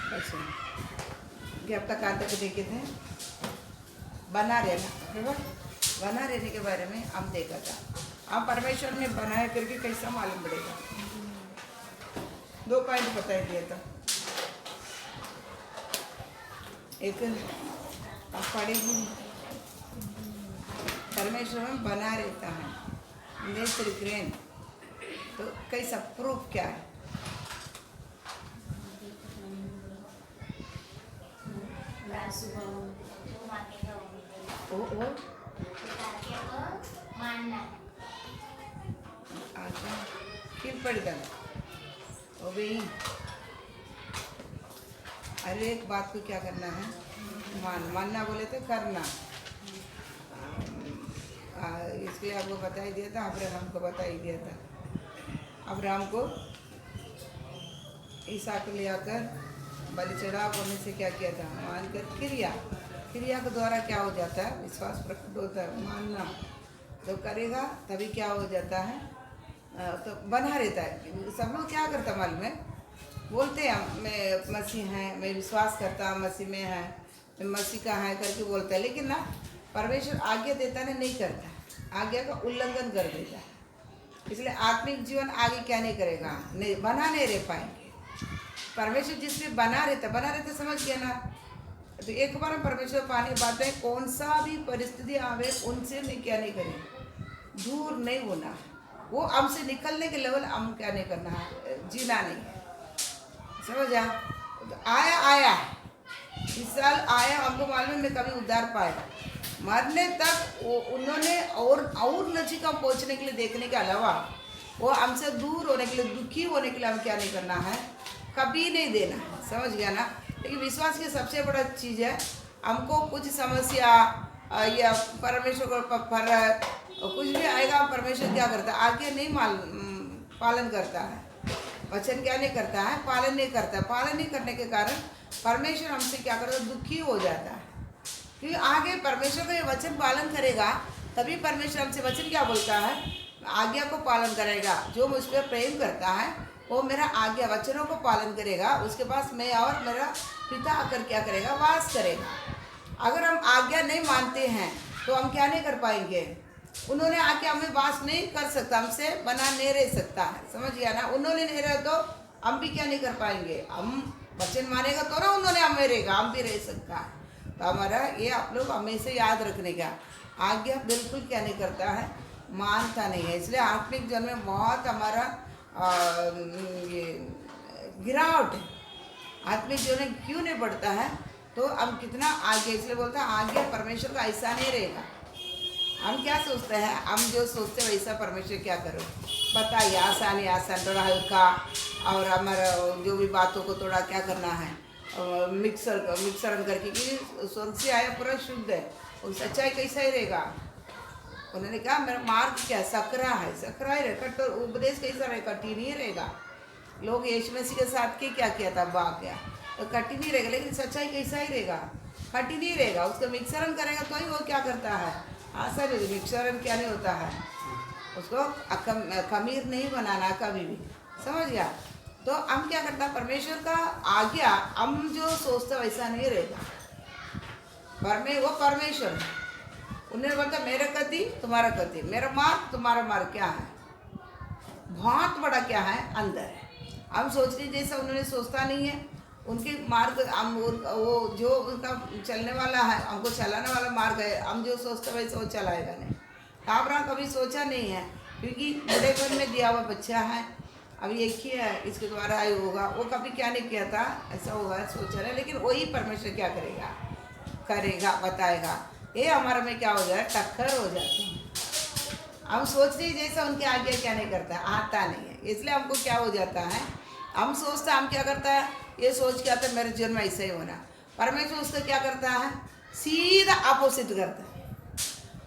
अच्छा, कि अब तक कहाँ तक देखे थे? बना रहना, बराबर। बना रहने के बारे में हम देखा था। आप परमेश्वर ने बनाया करके कैसा मालूम पड़ेगा? 2 पॉइंट बता दिया था। एक आप पढ़ेगी, परमेश्वर में बना रहता है, नेत्र ग्रेन। तो कैसा प्रूफ क्या है? वो आगे फिर पड़ गया वो भी। हर एक बात को क्या करना है? मानना बोले तो करना। इसलिए आपको बता ही दिया था, अब्राहम को बता ही दिया था। अब्राहम को ईसा को ले आकर बलि चढ़ाव होने से क्या किया था? मानकर क्रिया के द्वारा क्या हो जाता है? विश्वास प्रकट होता है। मानना तो करेगा तभी क्या हो जाता है? तो बना रहता है। सब लोग क्या करता मालूम है? बोलते हैं मैं मसीह हैं, मैं विश्वास करता मसीह में है, मैं मसीह का है करके बोलता है, लेकिन ना परमेश्वर आज्ञा देता है नहीं करता, आज्ञा का उल्लंघन कर देता है। इसलिए आत्मिक जीवन आगे क्या नहीं करेगा? नहीं बना नहीं रह पाएंगे। परमेश्वर जिसमें बना रहता समझ गया ना? तो एक बार हम परमेश्वर पाने बातें कौन सा भी परिस्थिति आवे उनसे मैं क्या नहीं करें? दूर नहीं होना। वो हमसे निकलने के लेवल हम क्या नहीं करना है? जीना नहीं है। समझ आ? तो आया इस साल आया, हमको मालूम है मैं कभी उद्धार पाएगा। मरने तक उन्होंने और नजीक पहुंचने के लिए देखने के अलावा वो हमसे दूर होने के लिए, दुखी होने के लिए हम क्या नहीं करना है? कभी नहीं देना है। समझ गया ना? लेकिन विश्वास की सबसे बड़ा चीज़ है, हमको कुछ समस्या या परमेश्वर को पर कुछ भी आएगा, परमेश्वर क्या करता है? आगे नहीं पालन करता है। वचन क्या नहीं करता है? पालन नहीं करता है। पालन नहीं करने के कारण परमेश्वर हमसे क्या करता है? दुखी हो जाता है। क्योंकि आगे परमेश्वर का ये वचन पालन करेगा तभी परमेश्वर हमसे वचन क्या बोलता है? आज्ञा को पालन करेगा। जो मुझ पर प्रेम करता है वो मेरा आज्ञा वचनों को पालन करेगा, उसके पास मैं और मेरा पिता आकर क्या करेगा? वास करेगा। अगर हम आज्ञा नहीं मानते हैं तो हम क्या नहीं कर पाएंगे? उन्होंने आके हमें वास नहीं कर सकता, हमसे बना नहीं रह सकता है। समझ गया ना? उन्होंने नहीं रहा तो हम भी क्या नहीं कर पाएंगे? हम वचन मानेगा तो ना उन्होंने हमें रहेगा, हम भी रह सकता है। तो हमारा ये आप लोग हमेशा याद रखने का, आज्ञा बिल्कुल क्या नहीं करता है? मानता नहीं है। इसलिए आत्मिक जन्म में बहुत हमारा ये गिरावट है। आत्मिक जीवन क्यों नहीं बढ़ता है? तो हम कितना आगे, इसलिए बोलता है आगे परमेश्वर का ऐसा नहीं रहेगा। हम क्या सोचते हैं? हम जो सोचते हैं वैसा परमेश्वर क्या करो? बताइए, आसान थोड़ा हल्का, और हमारा जो भी बातों को थोड़ा क्या करना है? मिक्सर करके, कि स्वर्ग से आया पूरा शुद्ध है, और सच्चाई कैसा ही रहेगा? उन्होंने कहा मेरा मार्ग क्या? सकरा है, सकरा ही रहेगा। तो उपदेश कैसा रहेगा? कठिन ही रहेगा। लोग यीशु मसीह के साथ क्या किया था? बाग गया तो कठिन ही रहेगा, लेकिन सच्चाई कैसा ही रहेगा? कठिन ही रहेगा। उसको मिक्सरन करेगा तो ही वो क्या करता है? आसान है। मिक्सरन क्या नहीं होता है? उसको खमीर नहीं बनाना कभी भी। समझ गया? तो हम क्या करता है? परमेश्वर का आज्ञा हम जो सोचते वैसा नहीं रहेगा। वो परमेश्वर है। उन्होंने बोलता मेरा गति तुम्हारा गति, मेरा मार्ग तुम्हारा मार्ग क्या है? बहुत बड़ा क्या है? अंदर है। हम सोचने जैसा उन्होंने सोचता नहीं है। उनके मार्ग हम वो जो उनका चलने वाला है, हमको चलाने वाला मार्ग है, हम जो सोचते वैसे वो चलाएगा नहीं। अब्राहम कभी सोचा नहीं है, क्योंकि बूढ़ेपन में दिया हुआ बच्चा है, अभी एक ही है, इसके द्वारा आयु होगा। वो कभी क्या नहीं किया था? ऐसा होगा सोचा नहीं, लेकिन वही परमेश्वर क्या करेगा बताएगा। ये हमारे में क्या हो जाए? टक्कर हो जाती है। हम सोचते जैसा उनके आगे क्या नहीं करता, आता नहीं है। इसलिए हमको क्या हो जाता है? हम सोचते, हम क्या करता है? ये सोच के आता है मेरे जीवन में ऐसा ही होना। परमेश्वर उसका क्या करता है? सीधा अपोजिट करता है।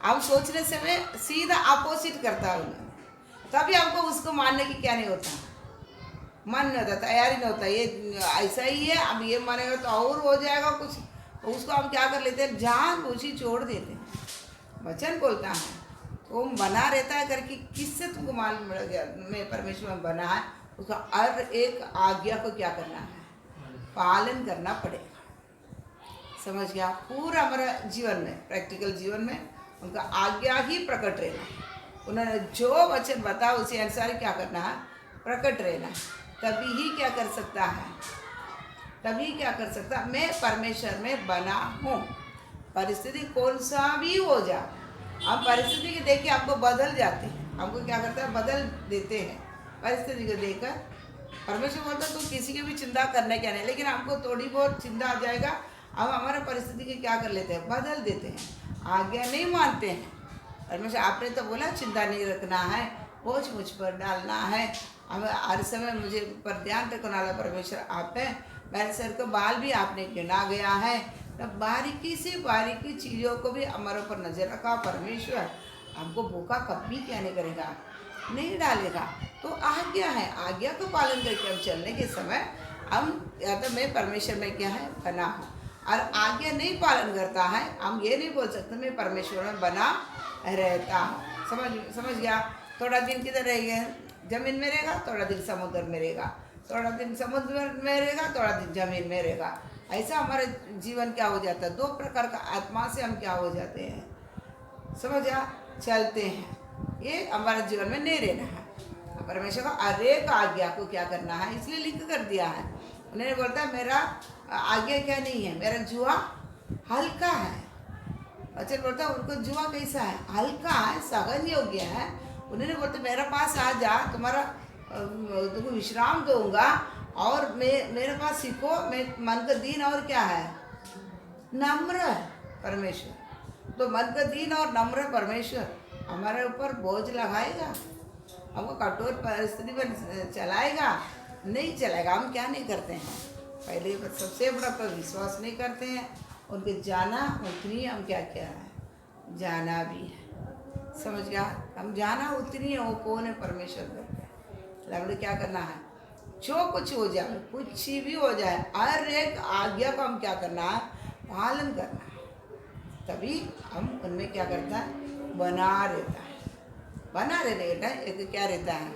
हम सोचने से में सीधा अपोजिट करता है उन्हें, तभी हमको उसको मानने की क्या नहीं होता, मन नहीं होता, तैयारी नहीं होता। ये ऐसा ही है, अब ये मानेगा तो और हो जाएगा कुछ। उसको हम क्या कर लेते हैं? जान बूझी छोड़ देते हैं। वचन बोलता है वो बना रहता है करके, किससे तुमको मालूम मिल गया मैं परमेश्वर में बना है? उसका हर एक आज्ञा को क्या करना है? पालन करना पड़ेगा। समझ गया? पूरा हमारा जीवन में, प्रैक्टिकल जीवन में उनका आज्ञा ही प्रकट रहना है। उन्होंने जो वचन बताया उसी अनुसार क्या करना है, प्रकट रहना है। तभी ही क्या कर सकता है, तभी क्या कर सकता, मैं परमेश्वर में बना हूँ। परिस्थिति कौन सा भी हो जाए, हम परिस्थिति को देख के हमको बदल जाते हैं। हमको क्या करता है, बदल देते हैं परिस्थिति को देखकर। परमेश्वर बोलता है तू किसी की भी चिंता करने क्या नहीं, लेकिन हमको थोड़ी बहुत चिंता आ जाएगा, हम हमारे परिस्थिति की क्या कर लेते हैं, बदल देते हैं, आज्ञा नहीं मानते हैं। परमेश्वर आपने तो बोला चिंता नहीं रखना है, बोझ मुझ पर डालना है, हमें हर समय मुझे पर ध्यान रखने वाला परमेश्वर आप है। मेरे सर को बाल भी आपने गिना गया है। तब बारीकी से बारीकी चीज़ों को भी हमारे ऊपर नजर रखा परमेश्वर। हमको भूखा कभी क्या नहीं करेगा, नहीं डालेगा। तो आज्ञा है, आज्ञा को पालन करके हम चलने के समय हम या तो मैं परमेश्वर में क्या है, बना हूँ। और आज्ञा नहीं पालन करता है, हम ये नहीं बोल सकते मैं परमेश्वर में बना रहता हूँ। समझ गया? थोड़ा दिन किधर रहेगा, जमीन में रहेगा, थोड़ा दिन समुद्र में रहेगा, थोड़ा दिन समुद्र में रहेगा, थोड़ा दिन जमीन में रहेगा। ऐसा हमारे जीवन क्या हो जाता है, दो प्रकार का आत्मा से हम क्या हो जाते हैं, समझ गया, चलते हैं। ये हमारे जीवन में नहीं रहना है। परमेश्वर का हर एक आज्ञा को क्या करना है, इसलिए लिख कर दिया है। उन्होंने बोलता है मेरा आज्ञा क्या नहीं है, मेरा जुआ हल्का है। अच्छा बोलता है उनको जुआ कैसा है, हल्का है, सहन योग्य है। उन्होंने बोलते मेरे पास आ जा, तुम्हारा तुमको विश्राम दूंगा, और मेरे पास सीखो, मैं मन का दीन और क्या है, नम्र है परमेश्वर। तो मन का दीन और नम्र परमेश्वर हमारे ऊपर बोझ लगाएगा, हमको कठोर परिस्थिति में चलाएगा नहीं चलाएगा। हम क्या नहीं करते हैं, पहले सबसे बड़ा पर विश्वास नहीं करते हैं, उनके जाना उतनी हम क्या क्या है, जाना भी है। समझ गया? हम जाना उतनी है वो कौन है, परमेश्वर करके। हमने क्या करना है, जो कुछ हो जाए, कुछ भी हो जाए, हर एक आज्ञा को हम क्या करना है, पालन करना है। तभी हम उनमें क्या करता है, बना रहता है। बना रहने का एक क्या रहता है,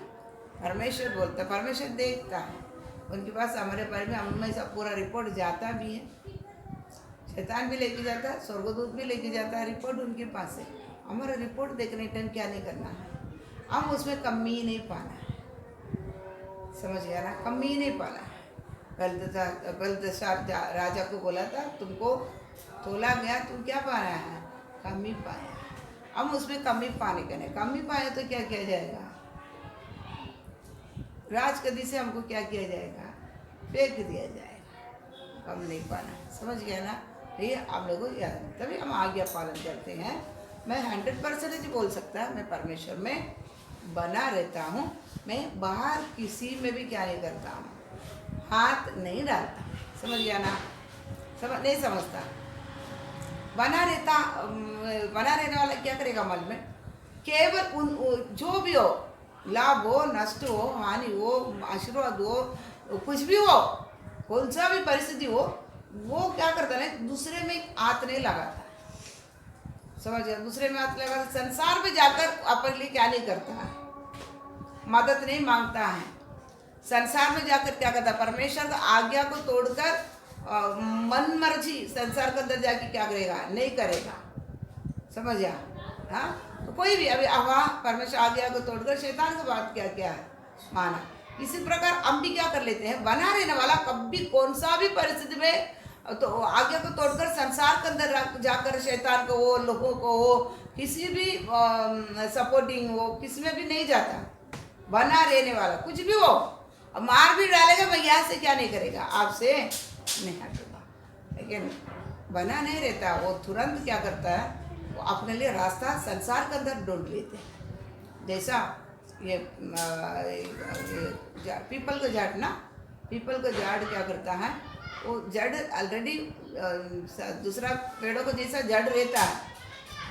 परमेश्वर बोलता है, परमेश्वर देखता है। उनके पास हमारे बारे में हमेशा पूरा रिपोर्ट जाता भी है, शैतान भी लेके जाता है, स्वर्गदूत भी लेके जाता है, रिपोर्ट उनके पास है। हमारा रिपोर्ट देखने टाइम क्या नहीं करना है, हम उसमें कमी नहीं पाना है। समझ गया ना, कमी नहीं पाना है। बलदशार राजा को बोला था तुमको तोला गया, तुम क्या पाया है, कमी पाया। हम उसमें कमी पाने का नहीं, कमी पाया तो क्या किया जाएगा, राजगद्दी से हमको क्या किया जाएगा, फेंक दिया जाएगा। कम नहीं पाना, समझ गया ना। ये हम लोगों को याद, तभी हम आज्ञा पालन करते हैं। मैं 100% बोल सकता है मैं परमेश्वर में बना रहता हूँ। मैं बाहर किसी में भी क्या नहीं करता हूँ, हाथ नहीं डालता। समझ गया ना, नहीं समझता। बना रहने वाला क्या करेगा, मन में केवल जो भी हो, लाभ हो, नष्ट हो, हानि हो, आशीर्वाद हो, कुछ भी हो, कौन सा भी परिस्थिति हो, वो क्या करता है, दूसरे में हाथ नहीं लगाता। समझ गया? दूसरे में हाथ लगाता, संसार में जाकर अपने लिए क्या नहीं करता है, मदद नहीं मांगता है। संसार में जाकर क्या करता है, परमेश्वर का आज्ञा को तोड़कर मन मर्जी संसार के अंदर जाके क्या करेगा, नहीं करेगा। समझ गया? हाँ, तो कोई भी अभी आवाह परमेश्वर आज्ञा को तोड़कर शैतान की बात क्या क्या है, माना। इसी प्रकार हम भी क्या कर लेते हैं, बना रहने वाला कभी कौन सा भी परिस्थिति में तो आज्ञा को तोड़कर संसार के अंदर जाकर शैतान को हो, लोगों को हो, किसी भी सपोर्टिंग हो, किसी में भी नहीं जाता। बना रहने वाला कुछ भी हो, मार भी डालेगा, मैं यहाँ से क्या नहीं करेगा, आपसे नहीं हटेगा। लेकिन बना नहीं रहता, वो तुरंत क्या करता है, वो अपने लिए रास्ता संसार के अंदर ढूंढ लेते हैं। जैसा ये पीपल का झाड़ ना, पीपल का झाड़ क्या करता है, वो जड़ ऑलरेडी दूसरा पेड़ों को जैसा जड़ रहता है,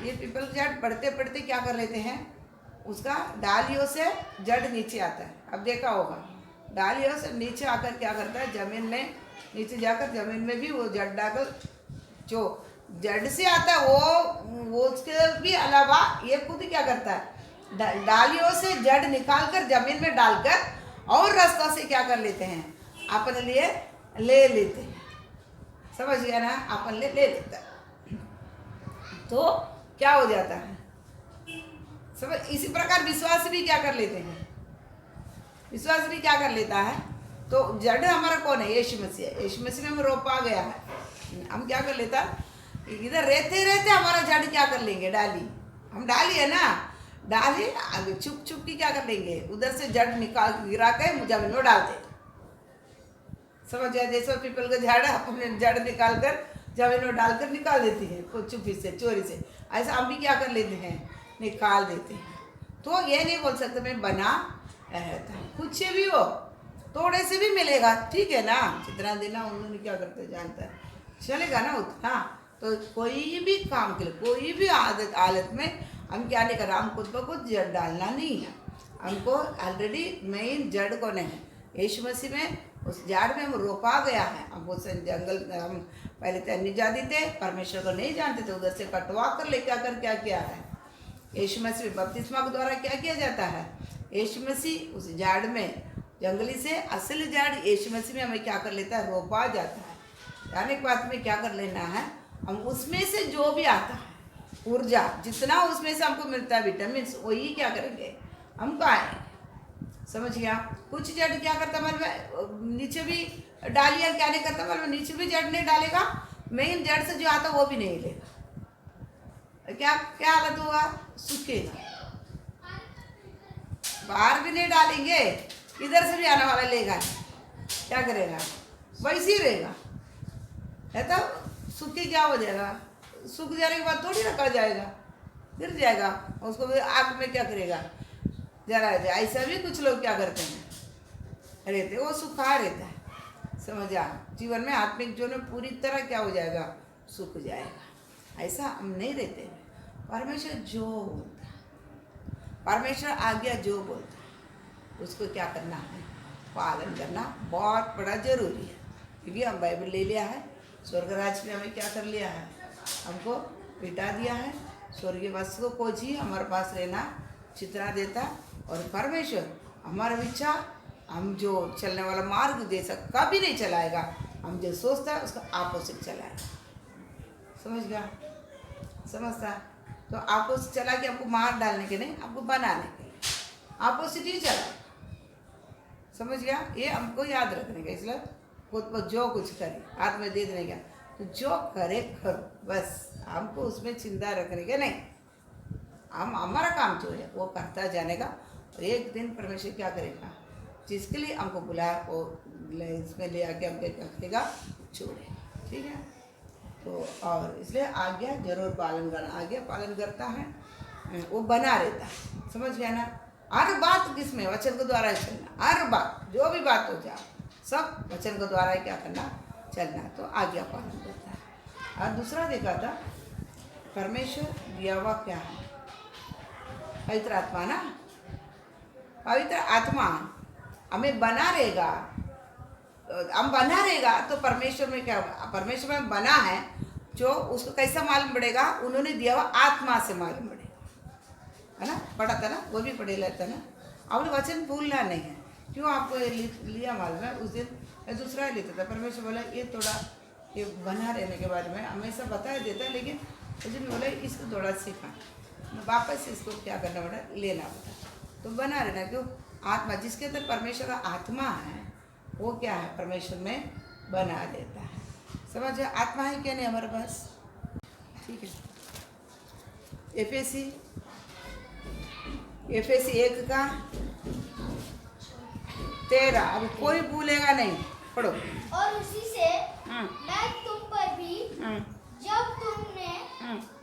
ये पीपल का झाड़ पढ़ते पढ़ते क्या कर लेते हैं, उसका डालियों से जड़ नीचे आता है। अब देखा होगा, डालियों से नीचे आकर क्या करता है, जमीन में नीचे जाकर जमीन में भी वो जड़ डालकर, जो जड़ से आता है वो उसके भी अलावा ये खुद क्या करता है, डालियों से जड़ निकालकर जमीन में डालकर और रास्ता से क्या कर लेते हैं, अपने लिए ले लेते हैं। समझ गया ना, अपन ले लेता है तो क्या हो जाता है समझ। इसी प्रकार विश्वास भी क्या कर लेते हैं, विश्वास भी क्या कर लेता है। तो जड़ हमारा कौन है, यीशु मसीह है। यीशु मसीह में हम रोपा गया है। हम क्या कर लेता, इधर रहते रहते हमारा जड़ क्या कर लेंगे, डाली हम डाली है ना, डाली आगे छुप छुप की क्या कर लेंगे, उधर से जड़ निकाल गिरा के जमीन में डाल दे। समझ गया, जैसे पीपल का झाड़ अपने जड़ निकाल कर जमीन में डालकर निकाल देती है कुछ चुपी से चोरी से, ऐसा हम भी क्या कर लेते हैं, निकाल देते हैं। तो ये नहीं बोल सकते मैं बना रहता है, कुछ से भी हो थोड़े से भी मिलेगा, ठीक है ना। जितना देना उन्होंने क्या करते जानता है, चलेगा ना उतना। तो कोई भी काम के लिए, कोई भी हालत में हम क्या नहीं कर रहा, हम खुद ब खुद जड़ डालना नहीं है। हमको ऑलरेडी मेन जड़ कौन है, यीशु मसीह में, उस झाड़ में हम रोपा गया है। हम उस जंगल, हम पहले तो अन्य जाति थे, परमेश्वर को नहीं जानते थे, उधर से कटवा कर लेके आकर क्या किया है, यीशु मसीह बपतिस्मा के द्वारा क्या किया जाता है, यीशु मसीह उस झाड़ में, जंगली से असली झाड़ यीशु मसीह में हमें क्या कर लेता है, रोपा जाता है। जाने के बाद में क्या कर लेना है, हम उसमें से जो भी आता है ऊर्जा, जितना उसमें से हमको मिलता है विटामिन, वही क्या करेंगे हम खाएंगे। समझ गया। कुछ जड़ क्या करता मतलब नीचे भी डालिया क्या नहीं करता, मतलब नीचे भी जड़ नहीं डालेगा, मेन जड़ से जो आता वो भी नहीं लेगा। क्या क्या हालत हुआ, सूखेगा। बाहर भी नहीं डालेंगे, इधर से भी आने वाला लेगा, क्या करेगा, वैसे ही रहेगा। है तो सूखे क्या हो जाएगा, सूख जाने के बाद थोड़ी रखा जाएगा, गिर जाएगा, उसको भी आग में क्या करेगा, जरा जाए। ऐसा भी कुछ लोग क्या करते हैं, रहते वो सूखा रहता है। समझा, जीवन में आत्मिक जो है पूरी तरह क्या हो जाएगा, सूख जाएगा। ऐसा हम नहीं रहते हैं। परमेश्वर जो बोलता है, परमेश्वर आज्ञा जो बोलता है उसको क्या करना है, पालन करना बहुत बड़ा जरूरी है। क्योंकि हम बाइबल ले लिया है, स्वर्ग राज्य में हमें क्या कर लिया है, हमको बिठा दिया है। स्वर्गीय वस्तु को जी हमारे पास रहना चित्रा देता, और परमेश्वर हमारा विचार, हम जो चलने वाला मार्ग जैसा कभी नहीं चलाएगा, हम जो सोचता है उसका अपोजिट चलाएगा। समझ गया, समझता। तो अपोजिट चला के हमको मार डालने के नहीं, हमको बनाने के लिए अपोजिट ही चला। समझ गया, ये हमको याद रखने का। इसलिए खुद जो कुछ करे हाथ में दे देने का, तो जो करे करो, बस हमको उसमें चिंता रखने के नहीं। हम हमारा काम जो है वो करता जाने का। तो एक दिन परमेश्वर क्या करेगा, जिसके लिए हमको बुलाया वो इसमें ले आके हमको क्या करेगा, छोड़ेगा। ठीक है। तो और इसलिए आज्ञा जरूर पालन करना, आज्ञा पालन करता है वो बना रहता है। समझ गया ना। हर बात किसमें, वचन के द्वारा चलना। हर बात, जो भी बात हो जाए, सब वचन के द्वारा क्या करना, चलना। तो आज्ञा पालन करता है। और दूसरा देखा था, परमेश्वर दिया हुआ क्या है, पवित्र आत्मा ना। पवित्र आत्मा हमें बना रहेगा, हम बना रहेगा तो परमेश्वर में क्या होगा, परमेश्वर में बना है जो, उसको कैसा मालूम पड़ेगा, उन्होंने दिया हुआ आत्मा से मालूम पड़ेगा, है ना। पढ़ा था ना, वो भी पढ़े लेता ना। अपने वचन भूलना नहीं है। क्यों आपको लिया मालूम है, उस दिन मैं दूसरा लेता था, परमेश्वर बोला ये थोड़ा, ये बना रहने के बारे में हमेशा बता देता, लेकिन उस दिन बोला इसको थोड़ा सीखा, वापस इसको क्या करना पड़ा, लेना पड़ा। तो बना रहना, क्यों, आत्मा जिसके अंदर परमेश्वर का आत्मा है वो क्या है, परमेश्वर में बना देता है। समझ, आत्मा है क्या नहीं हमारे पास। ठीक है। एफएसी 1:13, अब कोई भूलेगा नहीं, पढ़ो। और उसी से मैं तुम पर भी जब तुमने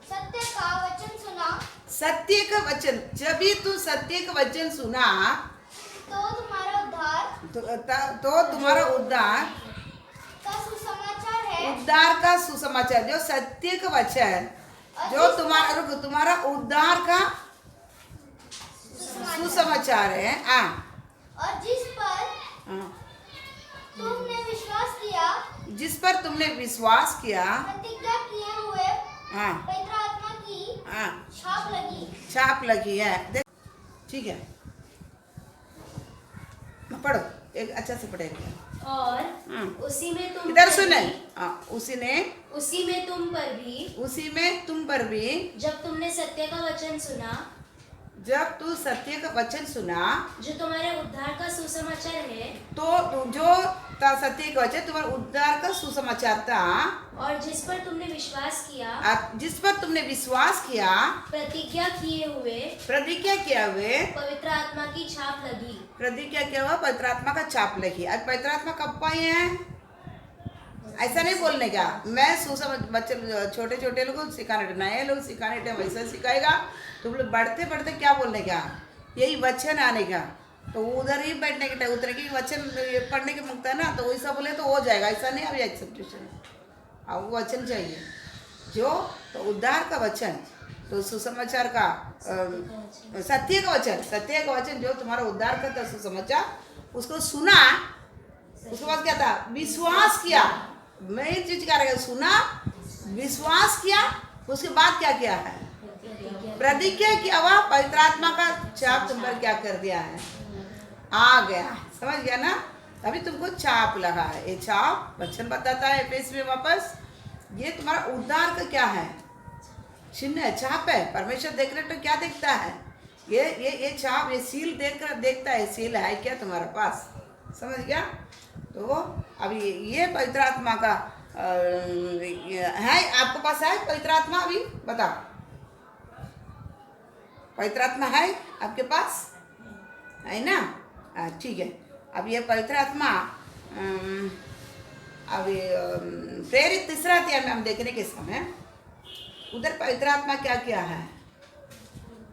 सत्य का वचन सुना, सत्य का वचन, जब भी तू सत्य का वचन सुना तो तुम्हारा उद्धार, तो तुम्हारा उद्धार का सुसमाचार है, उद्धार का सुसमाचार, जो सत्य का वचन, जो तुम्हारा उद्धार का सुसमाचार है। और जिस पर तुमने विश्वास किया, जिस पर तुमने विश्वास किया, प्रतिज्ञा किए हुए पवित्र आत्मा की छाप लगी है। ठीक है, पढ़ो, एक अच्छा से पढ़ेगा। और हाँ। उसी में तुम इधर पर सुने। भी- उसी ने, उसी में तुम पर भी, उसी में तुम पर भी, जब तुमने सत्य का वचन सुना, जब तू सत्य का वचन सुना, जो तुम्हारे उद्धार का सुसमाचार है, तो जो सत्य का वचन तुम्हारे उद्धार का सुसमाचार था, और जिस पर तुमने विश्वास किया, जिस पर तुमने विश्वास किया, प्रतिज्ञा किए हुए, प्रतिज्ञा किया हुए, पवित्र आत्मा की छाप लगी। प्रतिज्ञा किया हुआ पवित्र आत्मा का छाप लगी। आज पवित्र आत्मा कब पाए हैं? ऐसा नहीं बोलने का मैं बच्चे छोटे छोटे लोगों को सिखाने, नए लोग सिखाने टाइम वैसा सिखाएगा। तुम लोग बढ़ते बढ़ते क्या बोलने का, यही वचन आने का, तो उधर ही बैठने के टाइम उतरे की वचन पढ़ने के मुक्ता है ना, तो वैसा बोले तो हो जाएगा। ऐसा नहीं अभी एक्सेप्टेशन, अब वो वचन चाहिए जो, तो उद्धार का वचन, तो सुसमाचार का सत्य का वचन, सत्य का वचन जो तुम्हारा उद्धार का था सुसमाचार, उसको सुना, उसके बाद क्या था? विश्वास किया। मेन चीज क्या रहेगा? सुना, विश्वास किया, उसके बाद क्या किया है? प्रतिज्ञा किया हुआ पवित्र आत्मा का छाप तुम पर क्या कर दिया है? आ गया है। समझ गया ना? अभी तुमको छाप लगा है। ये छाप वचन बताता है एफेस में वापस, ये तुम्हारा उद्धार का क्या है? चिन्ह है, छाप है। परमेश्वर देख रहे तो क्या देखता है? ये छाप, ये सील देखता है, सील है क्या तुम्हारे पास? समझ गया? तो अभी ये पवित्र आत्मा का है, आपके पास है पवित्र आत्मा? अभी बताओ, पवित्र आत्मा है आपके पास? है ना? ठीक है। अब ये पवित्र आत्मा अभी प्रेरित तीसरा अध्याय में हम देखने के समय उधर पवित्र आत्मा क्या किया है?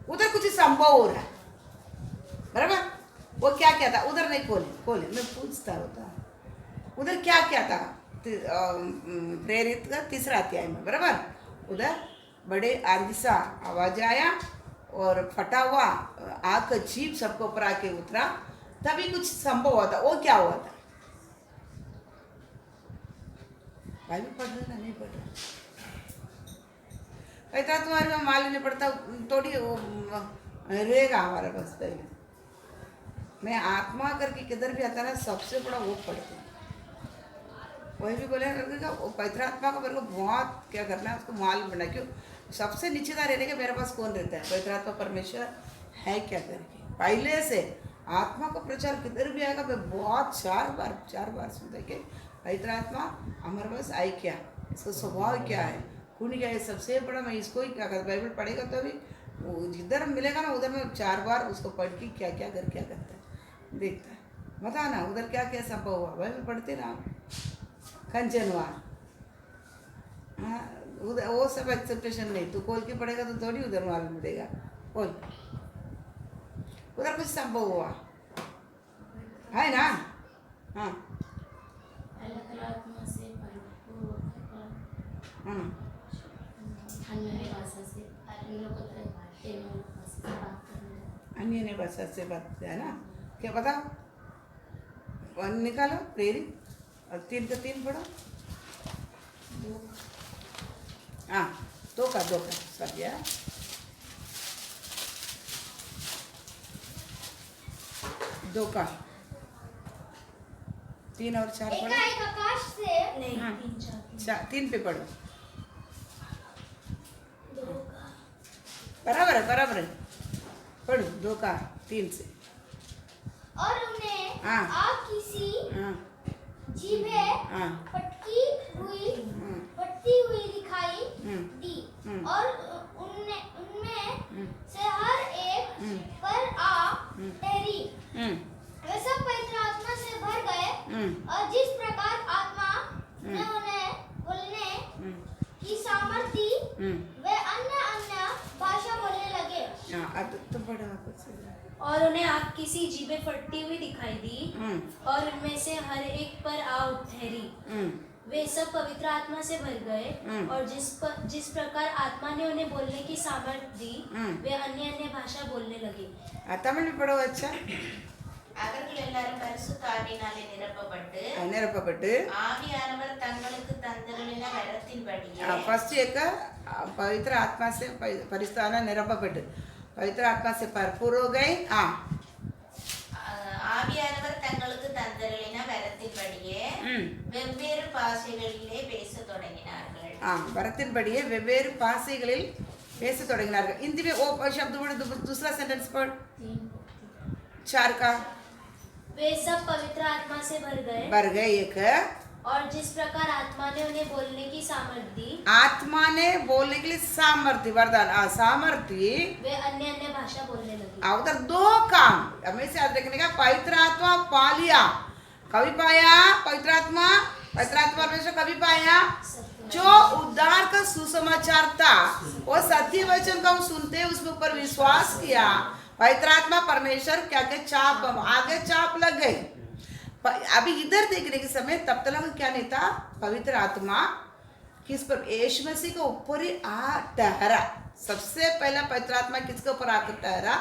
उधर कुछ संभव हो रहा है, बराबर? वो क्या क्या था उधर? नहीं खोले मैं पूछता होता उधर क्या क्या था? प्रेरित का तीसरा अध्याय में, बराबर? उधर बड़े आंधी सा आवाज आया और फटा हुआ आग का जीप सबको ऊपर आके उतरा, तभी कुछ संभव हुआ था। वो क्या हुआ था? भाई भी पढ़ रहे नहीं पढ़ रहे? पैसा तुम्हारे में मालूम नहीं पड़ता, थोड़ी रहेगा हमारे पास। पहले मैं आत्मा करके किधर भी आता ना, सबसे बड़ा वो पढ़ते हैं। वही भी बोले वो पवित्र आत्मा को मेरे को बहुत क्या करना है, उसको मालूम बना। क्यों? सबसे नीचेदार रहने के मेरे पास कौन रहता है? पवित्र आत्मा परमेश्वर है क्या करके पहले से आत्मा का प्रचार किधर भी आएगा। मैं बहुत चार बार सुनता कि पवित्र आत्मा हमारे पास आई क्या, इसका स्वभाव क्या है, खून क्या है। सबसे बड़ा मैं इसको ही क्या करता, बाइबल पढ़ेगा तो भी जिधर मिलेगा ना उधर मैं 4 बार उसको पढ़ के क्या क्या करता है देखता है। बताओ ना उधर क्या क्या संभव हुआ? बाइबल पढ़ते ना कंचनवार, हाँ उधर वो सब एक्सेप्टेशन नहीं। तू खोल के पढ़ेगा तो थोड़ी उधर मालूम मिलेगा। खोल, उधर कुछ संभव हुआ है ना? हाँ अन्य भाषा से बात है ना? क्या बताओ, निकालो प्रेरित और 3 का 3 पढ़ो। हाँ 2 का सब गया। 2 का 3 और 4 पढ़ो। एकाएक आकाश से नहीं, हाँ 3 पे पढ़ो। बराबर है पढ़ो। 2 का 3 से। और उन्हें हाँ। आप किसी हाँ जीभें हाँ फटती हुई दिखाई दी, और उनमें से हर एक पर आ ठहरी। वे सब पवित्र आत्मा से भर गए, और जिस प्रकार आत्मा ने उन्हें बोलने की सामर्थ दी, वे अन्य भाषा बोलने लगे। अब तो पढ़ो कुछ। और उन्हें आप किसी जीभें फटती हुई दिखाई दी, और उनमें से हर एक पर आ ठहरी। वे सब पवित्र आत्मा से भर गए, और जिस प्रकार आत्मा ने उन्हें बोलने की सामर्थ दी, वे अन्य भाषा बोलने लगे। तमिழ் में पढ़ो। अच्छा, அவர்கள் எல்லாரும் பரிசுத்த ஆவியினாலே நிரப்பப்பட்டு ஆவியானவர் தங்களுக்கு தந்தருளின வரத்தின்படியே फर्स्ट एक पवित्र आत्मा से परिशुद्ध आत्मा निरपपट्टु पवित्र आत्मा से भरपूर हो गए। ஆவியானவர் தங்களுக்கு தந்தருளின வரத்தின்படியே வரத்தின்படியே வெவ்வேறு பாஷைகளில் பேசத் தொடங்கினார்கள். हिंदी में वो शब्द दूसरा सेंटेंस पढ़ 4 का. वे सब पवित्र आत्मा से भर गए एक. और जिस प्रकार आत्मा ने उन्हें बोलने की सामर्थ्य दी, आत्मा ने बोलने के लिए सामर्थ्य वरदान सामर्थ्य, वे अन्य अन्य भाषा बोलने लगे. उधर 2 काम हमें से याद रखने का. पवित्र आत्मा पा लिया. कभी पाया पवित्र आत्मा परमेश्वर कभी पाया जो उद्धार का सुसमाचार था, वो सत्य वचन को हम सुनते उसके ऊपर विश्वास किया. पवित्र आत्मा परमेश्वर क्या के चाप आगे चाप लग गई. अभी इधर देखने के समय तब तक क्या नहीं था. पवित्र आत्मा किस पर? यीशु मसीह के ऊपर ही आ ठहरा. सबसे पहला पवित्र आत्मा किसके ऊपर आकर ठहरा?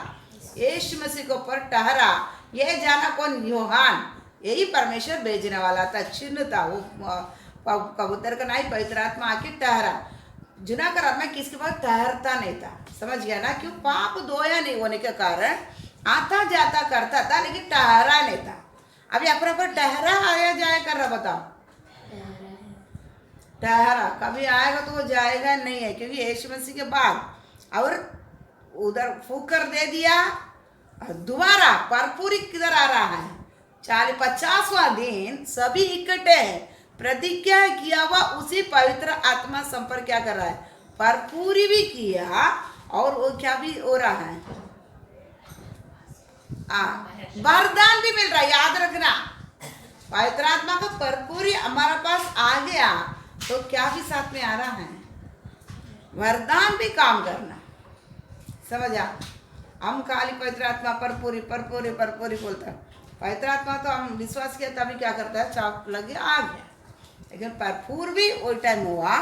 यीशु मसीह के ऊपर ठहरा. ये जाना कौन? यूहान. यही परमेश्वर भेजने वाला था. चिन्ह था वो कबूतर का नहीं. पवित्र आत्मा आके ठहरा. जुना करार में किसके पास ठहरता नहीं था. समझ गया ना? क्यों? पाप धोया नहीं होने के कारण आता जाता करता था लेकिन ठहरा नहीं था. अभी अपने पर ठहरा आया जाया कर रहा. बताओ, ठहरा कभी आएगा तो वो जाएगा नहीं है, क्योंकि यीशु मसीह के बाद और उधर फूक कर दे दिया. दोबारा भरपूरी किधर आ रहा है? 50वां दिन सभी इकट्ठे हैं. प्रतिज्ञा किया हुआ उसी पवित्र आत्मा संपर्क क्या कर रहा है? भरपूरी भी किया और वो क्या भी हो रहा है? वरदान भी मिल रहा है. याद रखना, पवित्र आत्मा का भरपूरी हमारे पास आ गया तो क्या भी साथ में आ रहा है? वरदान भी काम करना. समझा? हम खाली पवित्र आत्मा भरपूरी भरपूरी भरपूरी बोलता है. पवित्र आत्मा तो हम विश्वास किया तभी क्या करता है? चाप लगे आ गया. लेकिन भरपूर भी वो टाइम हुआ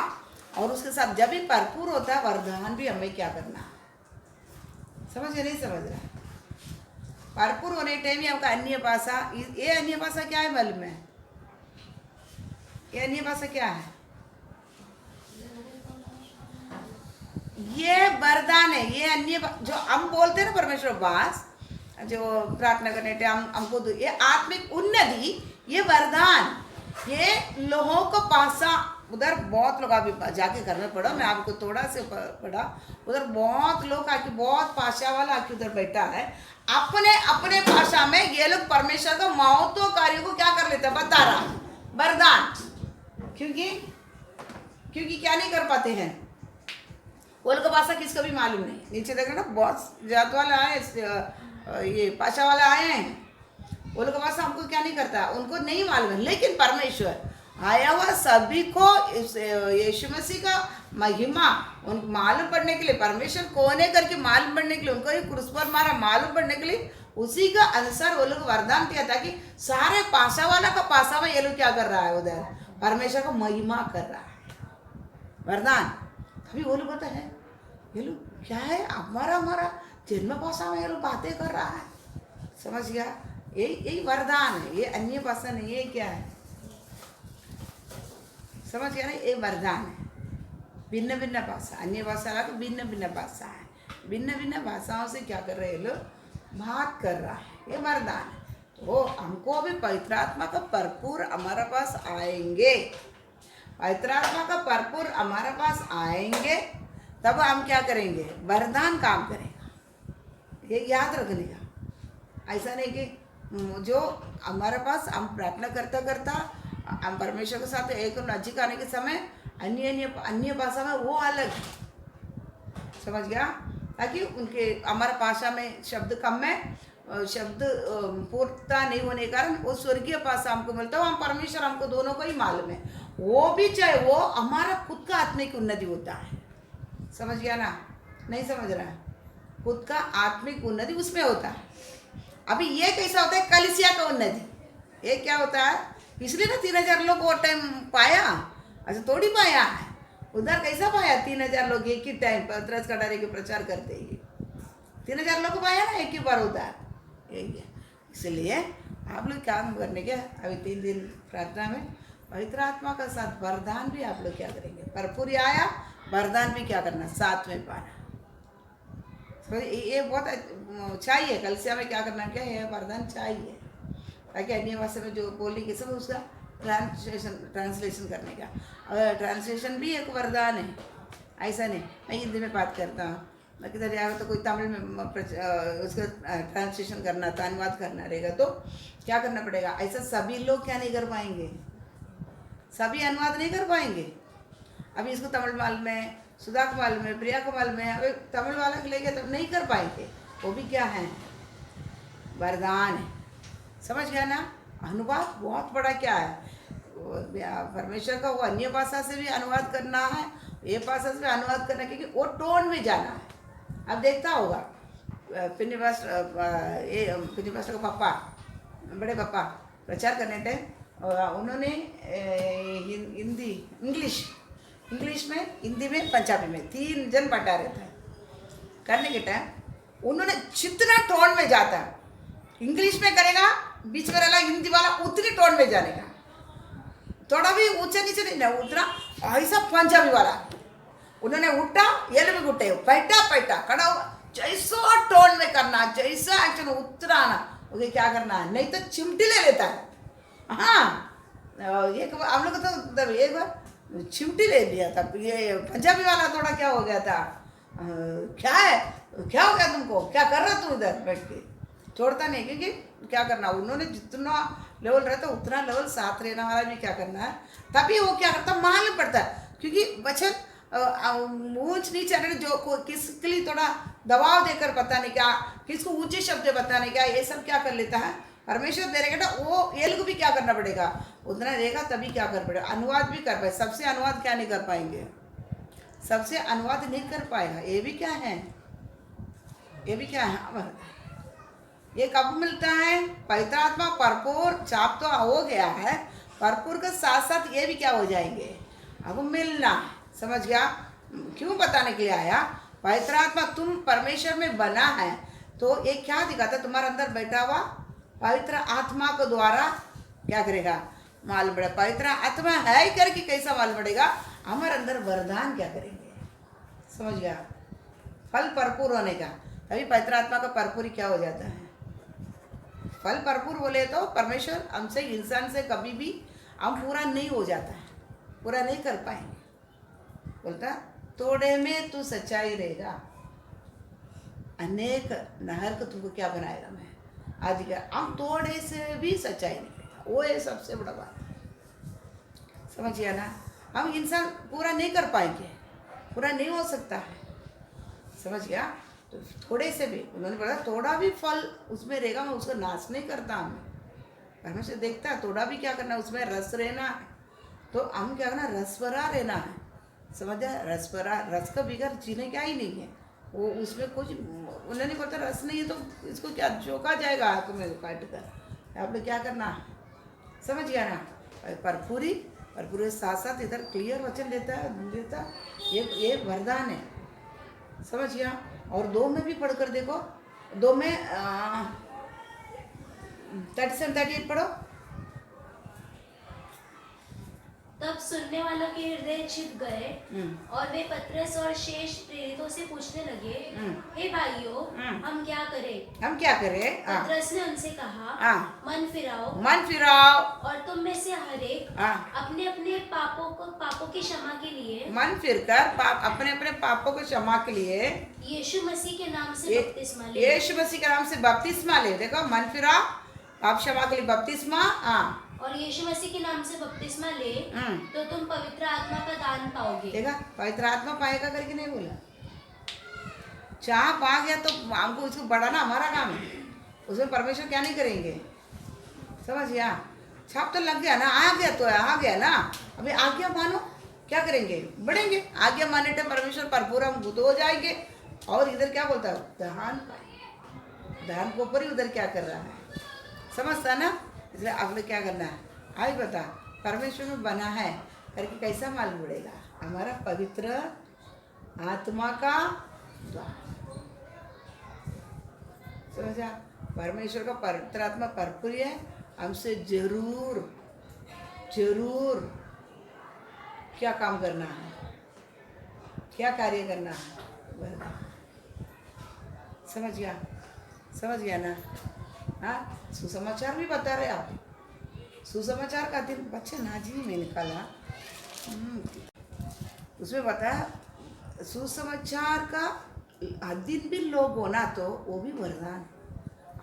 और उसके साथ जब भी भरपूर होता है वरदान भी हमें क्या करना. समझ नहीं समझ रहा? भरपूर होने टाइम ही हमका अन्य भाषा. ये अन्य भाषा क्या है मालूम है? ये अन्य भाषा क्या है? ये वरदान है. ये अन्य जो हम बोलते हैं ना परमेश्वर बास जो प्रार्थना करने टाइम हमको ये आत्मिक उन्नति, ये वरदान, ये लोगों को भाषा. उधर बहुत लोग अभी जाके घर में पढ़ो, मैं आपको थोड़ा से पढ़ा. उधर बहुत लोग आके बहुत भाषा वाला आके उधर बैठा है. अपने अपने भाषा में ये लोग परमेश्वर का महत्व कार्यों को क्या कर लेते हैं? बता रहा वरदान. क्योंकि क्या नहीं कर पाते हैं? वो लोग का भाषा किसको भी मालूम नहीं. नीचे देखो ना, बहुत जात वाले आए, ये भाषा वाले आए हैं. वो लोग का भाषा हमको क्या नहीं करता, उनको नहीं मालूम है. लेकिन परमेश्वर आया हुआ सभी को यीशु मसीह का महिमा उनको मालूम पड़ने के लिए, परमेश्वर कौन है करके मालूम पड़ने के लिए, उनको ये क्रूस पर मारा मालूम पड़ने के लिए, उसी का अनुसार वो लोग वरदान दिया ताकि सारे भाषा वाला का भाषा में ये लोग क्या कर रहा है? उधर परमेश्वर का महिमा कर रहा है. वरदान अभी वो लोग बोलते हैं ये लोग क्या है? हमारा जन्म भाषा में ये लोग बातें कर रहा है. समझ गया? यही वरदान है. ये अन्य भाषा नहीं. ये क्या है? समझ गया ना? ये वरदान है. भिन्न भिन्न भाषा, अन्य भाषा का भिन्न भिन्न भाषा है. भिन्न भिन्न भाषाओं से क्या कर रहे हैं? लोग बात कर रहा है. ये वरदान है. तो हमको अभी पवित्र आत्मा का भरपूर हमारे पास आएंगे. पवित्र आत्मा का भरपूर हमारे पास आएंगे तब हम क्या करेंगे? वरदान काम करेगा. ये याद रखने का. ऐसा नहीं कि जो हमारे पास हम प्रार्थना करता करता हम परमेश्वर के साथ एक नजीक आने के समय अन्य भाषा में वो अलग. समझ गया? ताकि उनके हमारा भाषा में शब्द कम है, शब्द पूर्णता नहीं होने के कारण वो स्वर्गीय भाषा हमको मिलता है. हम परमेश्वर हमको दोनों को ही मालूम है. वो भी चाहे वो हमारा खुद का आत्मिक उन्नति होता है. समझ गया ना? नहीं समझ रहा है? खुद का आत्मिक उन्नति उसमें होता है. अभी ये कैसा होता है? कलीसिया का उन्नति. ये क्या होता है? इसलिए ना 3000 लोग वो टाइम पाया. अच्छा थोड़ी पाया है. उधर कैसा पाया? 3000 लोग एक ही टाइम पतरस कटारे के प्रचार करते ही 3000 लोग पाया ना एक ही बार उधर. इसलिए आप लोग काम करने के अभी 3 दिन प्रार्थना में पवित्र आत्मा का साथ वरदान भी आप लोग क्या करेंगे? भरपूरी आया, वरदान भी क्या करना? साथ में पाना. तो ये बहुत चाहिए. कलीसिया में क्या करना? क्या है? वरदान चाहिए ताकि अन्य भाषा में जो बोलने के सब उसका ट्रांसलेशन करने का। और ट्रांसलेशन भी एक वरदान है, ऐसा नहीं मैं हिंदी में बात करता हूँ, मैं किधर जाएगा तो कोई तमिल में उसका ट्रांसलेशन करना था, अनुवाद करना रहेगा तो क्या करना पड़ेगा। ऐसा सभी लोग क्या नहीं कर पाएंगे, सभी अनुवाद नहीं कर पाएंगे। अभी इसको तमिल मालूम है, सुधा को मालूम है, प्रिया को मालूम है, अभी तमिल वाला को लेके तो नहीं कर पाएंगे। वो भी क्या है, वरदान है। समझ गया ना। अनुवाद बहुत बड़ा क्या है, परमेश्वर का वो अन्य भाषा से भी अनुवाद करना है, ये भाषा से भी अनुवाद करना है, क्योंकि वो टोन में जाना है। अब देखता होगा पिन्नी पास्टर का पापा, बड़े पापा प्रचार करने टाइम उन्होंने हिंदी इंग्लिश में, हिंदी में, पंजाबी में 3 जन बटा रहता है करने के टाइम उन्होंने जितना टोन में जाता है, इंग्लिश में करेगा, बीच में रहना हिंदी वाला उतनी टोन में जानेगा, थोड़ा भी ऊंचा नीचे नहीं ना उतना। ऐसा पंजाबी वाला उन्होंने उठा ये भी उठे पैटा खड़ा हुआ, जैसा टोन में करना, जैसा एक्शन उतना आना, उसे क्या करना है, नहीं तो चिमटी ले लेता है। हाँ एक हम लोग तो एक बार चिमटी ले लिया था, ये पंजाबी वाला थोड़ा क्या हो गया था, क्या है, क्या हो गया तुमको, क्या कर रहा तू इधर बैठ के, छोड़ता नहीं। क्योंकि क्या करना, उन्होंने जितना लेवल रहता उतना लेवल साथ रहने वाला भी क्या करना है, तभी वो क्या करता मालूम पड़ता है। क्योंकि बच्चन ऊंच नीचे जो किसके लिए थोड़ा दबाव देकर बताने क्या, किसको ऊंचे शब्द बताने क्या, ये सब क्या कर लेता है परमेश्वर दे रहेगा। वो ये लोग भी क्या करना पड़ेगा, उतना देगा तभी क्या कर पड़ेगा, अनुवाद भी कर पाए। सबसे अनुवाद क्या नहीं कर पाएंगे, सबसे अनुवाद नहीं कर पाएगा। ये भी क्या है, ये भी क्या है, ये कब मिलता है, पवित्र आत्मा भरपूर चाप तो हो गया है, भरपूर के साथ साथ ये भी क्या हो जाएंगे, अब मिलना। समझ गया, क्यों बताने के लिए आया, पवित्र आत्मा तुम परमेश्वर में बना है तो ये क्या दिखाता, तुम्हारे अंदर बैठा हुआ पवित्र आत्मा को द्वारा क्या करेगा मालूम पड़ेगा। पवित्र आत्मा है ही करके कैसा मालूम पड़ेगा, हमारे अंदर वरदान क्या करेंगे। समझ गया, फल भरपूर होने का, तभी पवित्र आत्मा का भरपूरी क्या हो जाता है। फल भरपूर बोले तो परमेश्वर हमसे, इंसान से कभी भी हम पूरा नहीं हो जाता है, पूरा नहीं कर पाएंगे। बोलता थोड़े में तू सच्चाई रहेगा, अनेक नहर को तुमको क्या बनाएगा मैं आज क्या, हम थोड़े से भी सच्चाई निकलेगा, वो है सबसे बड़ा बात। समझिए ना, हम इंसान पूरा नहीं कर पाएंगे, पूरा नहीं हो सकता है। समझ गया, तो थोड़े से भी उन्होंने बोला थोड़ा भी फल उसमें रहेगा, मैं उसको नाश नहीं करता। हमें परमेश्वर देखता है थोड़ा भी क्या करना, उसमें रस रहना है, तो हम क्या करना, रस भरा रहना है। समझ गया, रस भरा, रस का बिगड़ जीने क्या ही नहीं है। वो उसमें कुछ उन्होंने बोलता रस नहीं है तो इसको क्या चौंका जाएगा हाथ में काट कर, आपने क्या करना। समझ गया ना, भरपूरी के साथ साथ इधर क्लियर वचन देता ये वरदान है। समझ गया, और 2 में भी पढ़कर देखो, 2 में 37-38 पढ़ो। तब सुनने वालों के हृदय छिप गए और वे पतरस और शेष प्रेरितों से पूछने लगे, हे भाइयों, हम क्या करें। पतरस ने उनसे कहा, मन फिराओ और तुम में से हर एक अपने अपने पापों की क्षमा के लिए, मन फिरकर अपने अपने पापों को क्षमा के लिए यीशु मसीह के नाम से बपतिस्मा ले। देखो, मन फिराओ, पाप क्षमा के लिए बपतिस्मा, और यीशु मसीह के नाम से बपतिस्मा ले तो तुम पवित्र आत्मा का दान पाओगे। देखा, पवित्र आत्मा पाएगा करके नहीं बोला, चाह पा गया तो हमको उसको बढ़ाना हमारा काम है, उसमें परमेश्वर क्या नहीं करेंगे। समझ गया, छाप तो लग गया ना, आ गया ना, अभी आज्ञा मानो, क्या करेंगे, बढ़ेंगे। आज्ञा माने तो परमेश्वर भरपूर हम बुद्ध हो जाएंगे। और इधर क्या बोलता है, धान के ऊपर ही उधर क्या कर रहा है, समझता ना। इसलिए आपने क्या करना है, आज बता, परमेश्वर में बना है करके कैसा मालूम पड़ेगा, हमारा पवित्र आत्मा का द्वार। समझा, परमेश्वर का पवित्र आत्मा भरपूर है, हमसे जरूर क्या काम करना है, क्या कार्य करना है। समझ गया ना। हाँ, सुसमाचार भी बता रहे आप, सुसमाचार का दिन बच्चे नाजी में निकाला। उसमें बताया सुसमाचार का दिन भी लोग होना तो वो भी वरदान।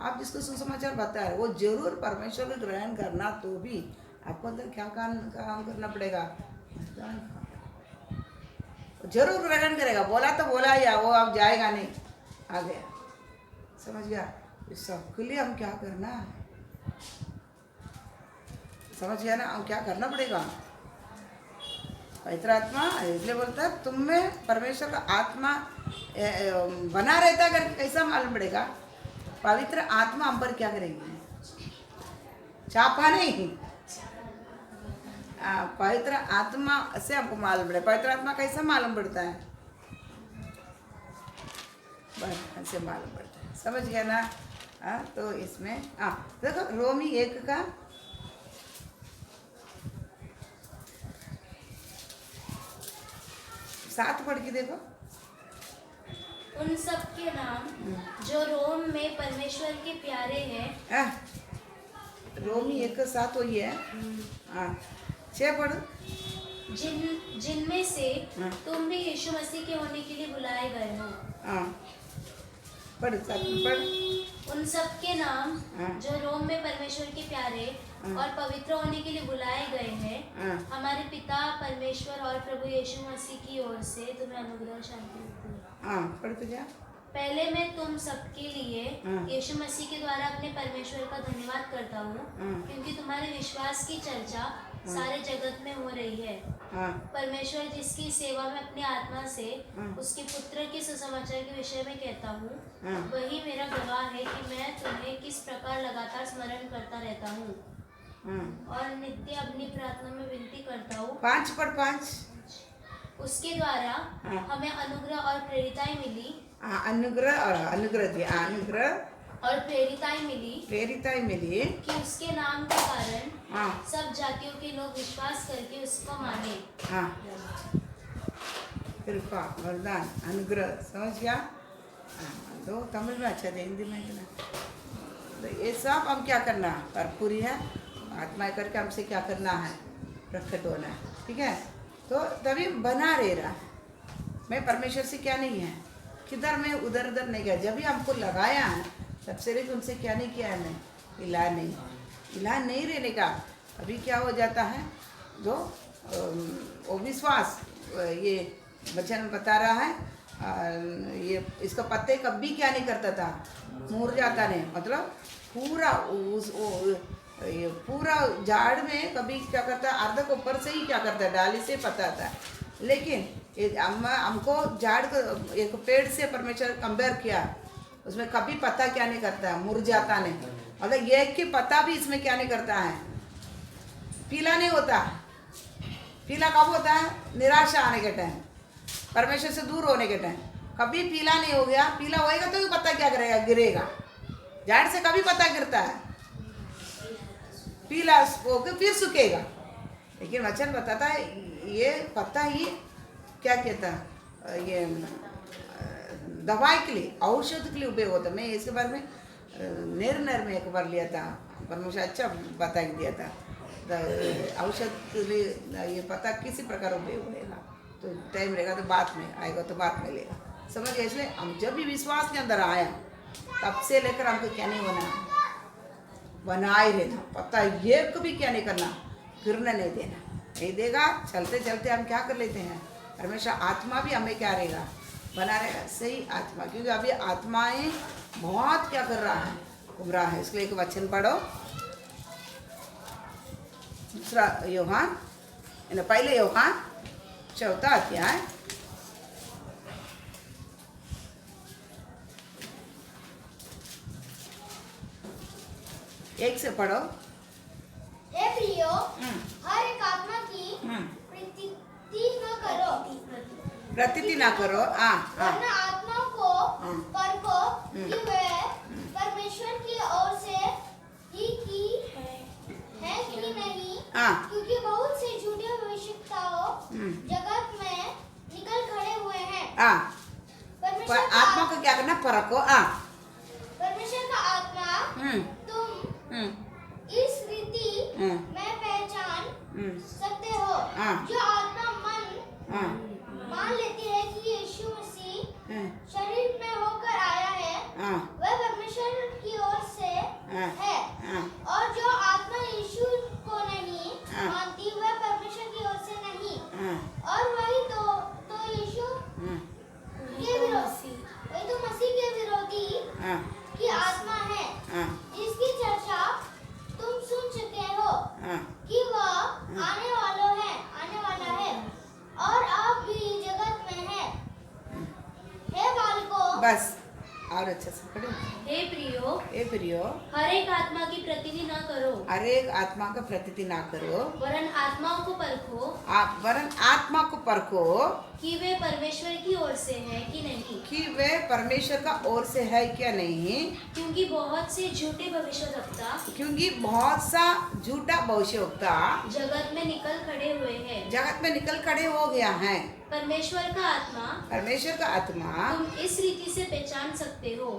आप जिसको सुसमाचार बताए वो जरूर परमेश्वर को ग्रहण करना, तो भी आपको अंदर क्या काम करना पड़ेगा, जरूर ग्रहण करेगा। बोला तो बोला या वो अब जाएगा नहीं, आ गया, समझ गया। इस सब के लिए हम क्या करना है, समझ गया ना, हम क्या करना पड़ेगा। पवित्र आत्मा इसलिए बोलता है तुम में परमेश्वर का आत्मा बना रहता करके कैसा मालूम पड़ेगा। पवित्र आत्मा हम पर क्या करेंगे, चापा नहीं, पवित्र आत्मा से हमको मालूम पड़े। पवित्र आत्मा कैसा मालूम पड़ता है, बस ऐसे मालूम पड़ता है, समझ गया ना। तो इसमें देखो रोमी 1 का 7 पढ़ के देखो। उन सब के नाम जो रोम में परमेश्वर के प्यारे हैं। रोमी 1:7 वही है। 6 पढ़ो। जिनमें से तुम भी यीशु मसीह के होने के लिए बुलाए गए हो। पढ़ 7 पढ़। उन सब के नाम जो रोम में परमेश्वर के प्यारे और पवित्र होने के लिए बुलाए गए हैं, हमारे पिता परमेश्वर और प्रभु यीशु मसीह की ओर से तुम्हें अनुग्रह शांति मिलती है। पढ़ते जा। पहले मैं तुम सबके लिए यीशु मसीह के द्वारा अपने परमेश्वर का धन्यवाद करता हूँ, क्योंकि तुम्हारे विश्वास की चर्चा सारे जगत में हो रही है। परमेश्वर जिसकी सेवा में अपनी आत्मा से उसके पुत्र के सुसमाचार के विषय में कहता हूँ, वही मेरा गवाह है कि मैं तुम्हें किस प्रकार लगातार स्मरण करता रहता हूँ और नित्य अपनी प्रार्थना में विनती करता हूँ। 5 पढ़ 5। उसके द्वारा हमें अनुग्रह और प्रेरिताएं मिली। अनुग्रह और प्रेरिताएं मिली कि उसके नाम के कारण सब जातियों के लोग विश्वास करके उसको माने। कृपा वरदान अनुग्रह, समझ गया। तो तमिल में अच्छा है, हिंदी में इतना। तो ये सब हम क्या करना, भरपूरी है आत्मा करके हमसे क्या करना है, प्रकट होना है, ठीक है। तो तभी बना रहा है। मैं परमेश्वर से क्या नहीं है, किधर में उधर उधर नहीं गया। जब भी हमको लगाया है तब से लेकर उनसे क्या नहीं किया है, मैं इलाज नहीं रहने का। अभी क्या हो जाता है, जो वो विश्वास, ये वचन बता रहा है, ये इसका पत्ते कभी क्या नहीं करता था, मुरझाता नहीं, मतलब पूरा ये पूरा झाड़ में कभी क्या करता है, अर्ध को ऊपर से ही क्या करता है, डाली से पता आता है। लेकिन हमको झाड़ को एक पेड़ से परमेश्वर कंपेयर किया, उसमें कभी पत्ता क्या नहीं करता है, मुरझाता नहीं। मतलब एक की पत्ता भी इसमें क्या नहीं करता है, पीला नहीं होता। पीला कब होता है, निराशा आने के टाइम, परमेश्वर से दूर होने के टाइम। कभी पीला नहीं हो गया, पीला होएगा तो भी पत्ता क्या करेगा, गिरेगा। झाड़ से कभी पत्ता गिरता है, पीला होकर फिर सूखेगा। लेकिन वचन बताता है ये पत्ता ही क्या कहता है, ये दवाई के लिए, औषध के लिए उपयोग होता है। मैं इसके बारे में नेर में एक बार लिया था, परमेश्वर अच्छा बता दिया था। औषध के लिए ये पता किसी प्रकार उपयोग होगा, तो टाइम रहेगा तो बाद में आएगा, तो बाद में लेगा, समझ गए। इसलिए हम जब भी विश्वास के अंदर आया तब से लेकर हमको क्या नहीं होना, बनाए रहना। पता ये कभी क्या नहीं करना, गिरने नहीं देना, नहीं देगा। चलते चलते हम क्या कर लेते हैं, परमेश्वर आत्मा भी हमें क्या रहेगा, बना रहेगा, सही आत्मा। क्योंकि अभी आत्माएं बहुत क्या कर रहा है, घूम रहा है। इसलिए एक वचन पढ़ो, दूसरा यूहन्ना, पहले यूहन्ना 4 अध्याय 1 से पढ़ो। हे प्रियो, हर एक आत्मा की प्रतीति ना करो, वरना आत्माओं को परखो कि वे परमेश्वर की ओर से ही की है कि नहीं, क्योंकि बहुत से झूठे भविष्यवक्ताओं जगत में निकल खड़े हुए हैं। आत्मा को क्या करना, परखो। परमेश्वर का आत्मा तुम इस रीति में हाँ कि वह आने वाला है और आप भी जगत में है। हे बालकों, बस और अच्छे से पढ़ो। हे प्रियो, हर हर एक आत्मा की प्रतिधि ना करो, आत्मा का प्रतिथि ना करो, वरन आत्माओं को परखो वरन आत्मा को परखो कि वे परमेश्वर की ओर से है कि नहीं, कि वे परमेश्वर का ओर से है क्या नहीं, क्योंकि बहुत से झूठे भविष्यवक्ता क्योंकि बहुत सा झूठा भविष्यवक्ता जगत में निकल खड़े हुए हैं। जगत में निकल खड़े हो गया है। परमेश्वर का आत्मा तुम इस रीति से पहचान सकते हो,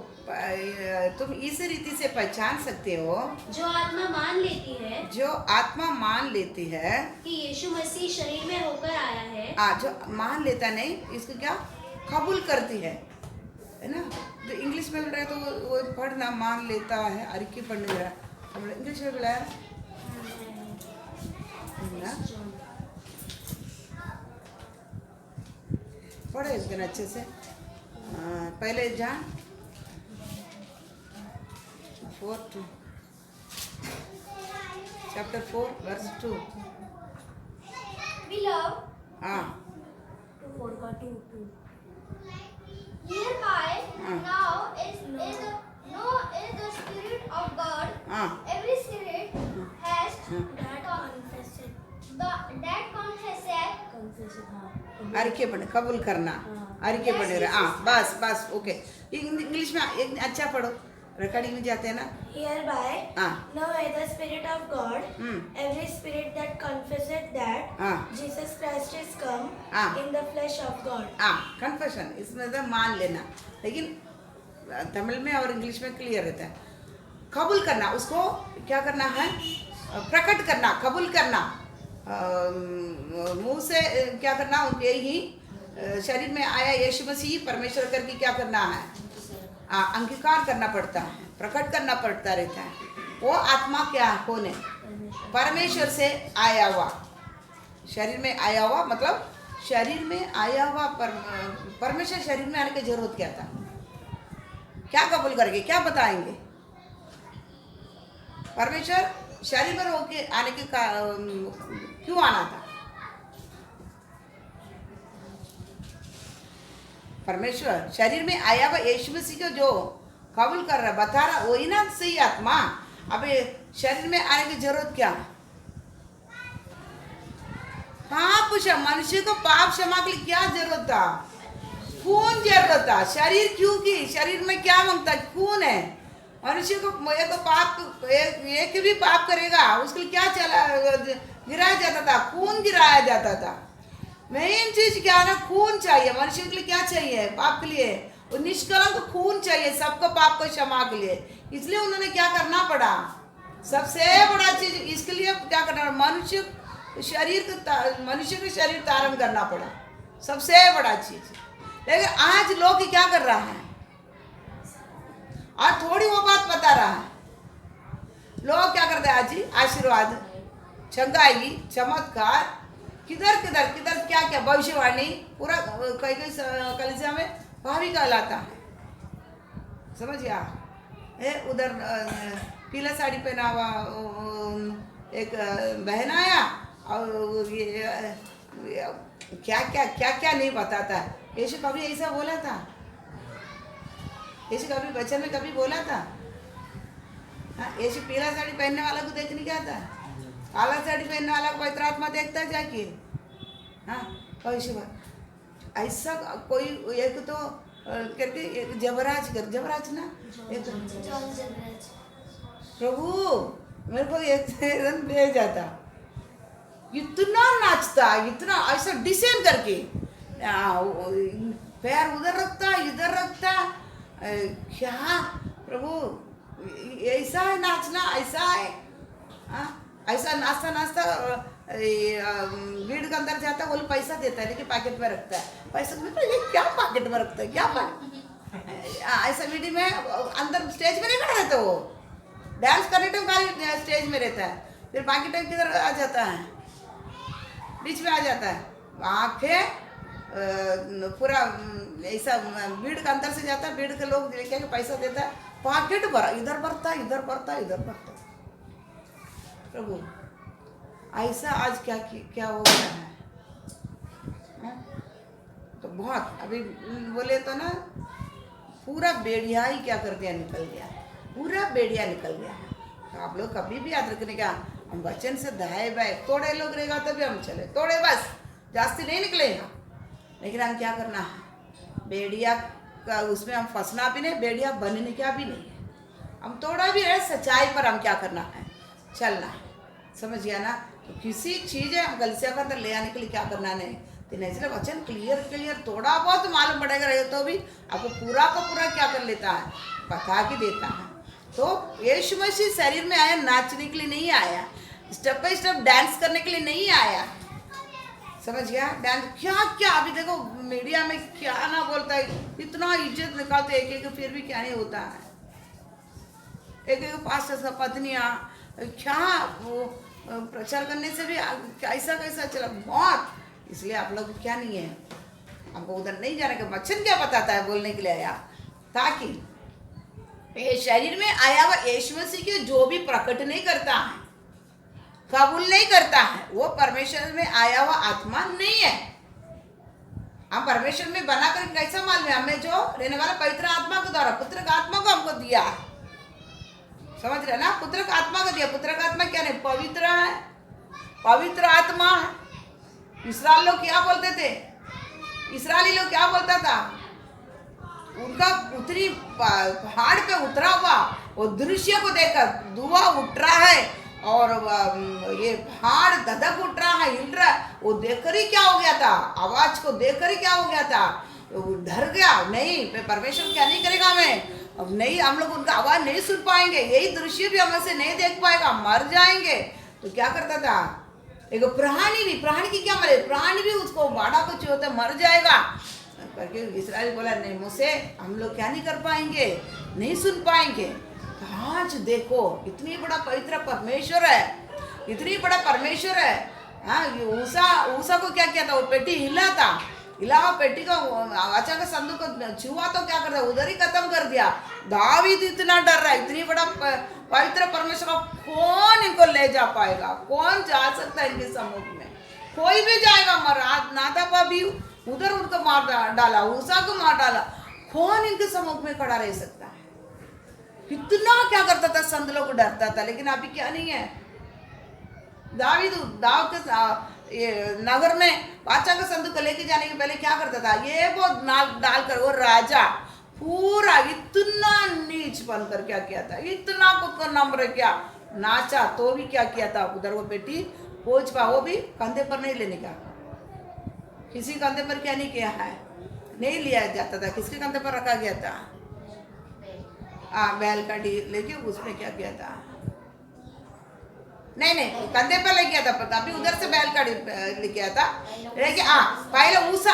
तुम इस रीति से पहचान सकते हो, जो आत्मा मान लेती है कि यीशु मसीह शरीर में होकर आया है, जो मान लेता नहीं इसको क्या कबूल करती है ना। तो इंग्लिश में बोल रहा है तो वो पढ़ना मान लेता है, अरिकी पढ़ने रहा है, इंग्लिश में बोला है ना, पढ़े इस दिन अच्छे से। पहले जान 4:2 chapter 4 verse 2। beloved, हाँ 2:4 hereby now is the Spirit of God. हाँ Every spirit has that अरिके पढ़े, कबूल करना, अरिके पढ़े रहे। हाँ बस ओके। इंग्लिश में एक अच्छा पढ़ो, रिकॉर्डिंग में जाते हैं ना। Hereby now the Spirit of God, every spirit that confesseth that Jesus Christ is come in the flesh of God. Confession, इसमें तो मान लेना, लेकिन तमिल में और इंग्लिश में क्लियर रहता है। कबूल करना, उसको क्या करना है, प्रकट करना, कबूल करना, मुंह से क्या करना, उनके ही शरीर में आया यीशु मसीह परमेश्वर करके क्या करना है, अंगीकार करना पड़ता है, प्रकट करना पड़ता रहता है। वो आत्मा क्या कौन है, परमेश्वर से आया हुआ, शरीर में आया हुआ, मतलब शरीर में आया हुआ परमेश्वर शरीर में आने की जरूरत क्या था, क्या कबूल करेंगे, क्या बताएंगे। परमेश्वर शरीर में होके आने के क्यों आना था, परमेश्वर शरीर में आया हुआ यीशु मसीह को जो कबूल कर रहा, बता रहा, वही ना सही आत्मा। अब शरीर में आने की जरूरत क्या, पाप मनुष्य को पाप क्षमा के लिए क्या जरूरत था, खून जरूरत था। शरीर क्यों की, शरीर में क्या मांगता, खून है। मनुष्य को एक भी पाप करेगा उसके लिए क्या चला गिराया जाता था, खून गिराया जाता था। मेन चीज क्या है ना, खून चाहिए मनुष्य के लिए। क्या चाहिए पाप के लिए, वो निष्कलंक खून चाहिए सबको, पाप को क्षमा के लिए। इसलिए उन्होंने क्या करना पड़ा, सबसे बड़ा चीज इसके लिए क्या करना, मनुष्य के शरीर धारण करना पड़ा, सबसे बड़ा चीज। लेकिन आज लोग क्या कर रहा है, और थोड़ी वो बात बता रहा है। लोग क्या करते हैं आज ही, आशीर्वाद, चंगाई, चमत्कार, किधर किधर किधर क्या क्या, भविष्यवाणी, पूरा कई कलिसिया में भावी कहलाता है, समझिए। उधर पीला साड़ी पहना हुआ एक बहन आया और ये क्या क्या क्या क्या नहीं बताता। यीशु कभी ऐसा बोला था, यीशु कभी बच्चन में कभी बोला था। यीशु पीला साड़ी पहनने वाला को देखने क्या था, काला साड़ी पहनने वाला को पवित्र आत्मा देखता है जाके। ऐसा कोई एक तो करके एक जबराज ना, एक प्रभु मेरे को एक भेजा था, इतना नाचता, इतना ऐसा डिसेंड करके, पैर उधर रखता इधर रखता, क्या प्रभु ऐसा है नाचना, ऐसा है। ऐसा नाचता नाचता भीड़ के अंदर जाता है, वो पैसा देता है लेकिन पैकेट में रखता है पैसा। ये क्या पैकेट में रखता है, क्या ऐसा वीडियो में अंदर स्टेज में नहीं खड़ा रहता, वो डांस करने टाइम खाली स्टेज में रहता है, फिर बाकी टाइम किधर आ जाता है, बीच में आ जाता है। आंखें पूरा ऐसा भीड़ के अंदर से जाता है, भीड़ के लोग लेके पैसा देता है, पॉकेट भरा, इधर भरता इधर भरता इधर भरता। प्रभु ऐसा आज क्या क्या हो रहा है, हाँ? तो बहुत अभी बोले तो ना पूरा बेड़िया ही क्या कर दिया, निकल गया, पूरा बेड़िया निकल गया है। तो आप लोग कभी भी याद रखने का, हम वचन से दाएं बाएं थोड़े लोग रहेगा तभी हम चले, थोड़े बस, जास्ती नहीं निकलेगा। लेकिन हम क्या करना है, बेड़िया का उसमें हम फंसना भी नहीं, बेड़िया बनने का भी नहीं है। हम थोड़ा भी है सच्चाई पर हम क्या करना है, चलना है, समझ गया ना। तो किसी चीज़ है हम गलसिया का अंदर ले आने के लिए क्या करना नहीं, तो नहीं, इसलिए वचन क्लियर थोड़ा बहुत मालूम पड़ेगा रहे तो भी आपको पूरा का पूरा क्या कर लेता है, बता के देता है। तो यीशु मसीह शरीर में आया नाचने के लिए नहीं आया, स्टेप बाय स्टेप डांस करने के लिए नहीं आया, समझ गया। डांस क्या क्या अभी देखो मीडिया में क्या ना बोलता है, इतना इज्जत निकालते एक एक, फिर भी क्या नहीं होता है। एक एक पास्टर पत्नियाँ क्या वो प्रचार करने से भी कैसा कैसा चला बहुत। इसलिए आप लोग क्या नहीं है, हमको उधर नहीं जाने का। वचन क्या बताता है, बोलने के लिए आया ताकि ये शरीर में आया हुआ यीशु मसीह के जो भी प्रकट नहीं करता है, कबूल नहीं करता है, वो परमेश्वर में आया हुआ आत्मा नहीं है। हम परमेश्वर में बनाकर कैसा मालूम है, हमें जो रहने वाला पवित्र आत्मा के द्वारा पुत्र का आत्मा को हमको दिया है, समझ रहे ना। पुत्र का आत्मा को दिया, पुत्र का आत्मा क्या नहीं, पवित्र है, पवित्र आत्मा है। इस्राएल लोग क्या बोलते थे, इस्राएली लोग क्या बोलता था, उनका उतरी पहाड़ पे उतरा हुआ वो दृश्य को देखकर धुआं उठ रहा है और ये पहाड़ धधक उठ रहा है, हिल रहा है, वो देखकर ही क्या हो गया था, आवाज को देखकर ही क्या हो गया था, डर गया। नहीं, परमेश्वर क्या नहीं करेगा हमें, अब नहीं, हम लोग उनका आवाज नहीं सुन पाएंगे, यही दृश्य भी हमसे नहीं देख पाएगा, मर जाएंगे। तो क्या करता था, एक प्राणी की क्या मरे, प्राणी भी उसको बाड़ा को छूते मर जाएगा करके इस्राएल बोला नहीं, मुझसे हम लोग क्या नहीं कर पाएंगे, नहीं सुन पाएंगे। तो आज देखो इतनी बड़ा पवित्र परमेश्वर है, इतनी बड़ा परमेश्वर है। हाँ, ऊसा को क्या किया था, वो पेटी हिला था, हिला पेटी को अचानक संदूक को छुआ तो क्या करता, उधर ही खत्म कर दिया। दावीद इतना डर रहा है, इतनी बड़ा पवित्र परमेश्वर, कौन इनको ले जा पाएगा, कौन जा सकता है इनके सम्मुख में, कोई भी जाएगा मर। नादाब भी उधर उनको मार डाला, ऊसा को मार डाला, कौन इनके सम्मुख में खड़ा रह सकता है। कितना क्या करता था, संत लोग डरता था। लेकिन अभी क्या नहीं है, दाऊद के ये नगर में बादशाह का संदूक लेके जाने के पहले क्या करता था, ये वो डालकर वो राजा पूरा इतना नीच बनकर क्या किया था, इतना खुद को नम्र क्या नाचा, तो भी क्या किया था, उधर वो पेटी पहुंच पा, वो भी कंधे पर नहीं लेने का, किसी कंधे पर क्या नहीं किया है, नहीं लिया जाता था, किसके कंधे पर रखा गया था, बैल का डी लेके उसमें क्या किया था, नहीं कंधे पर ले गया था, अभी उधर से बैल का ले गया था। लेकिन पहले ऊसा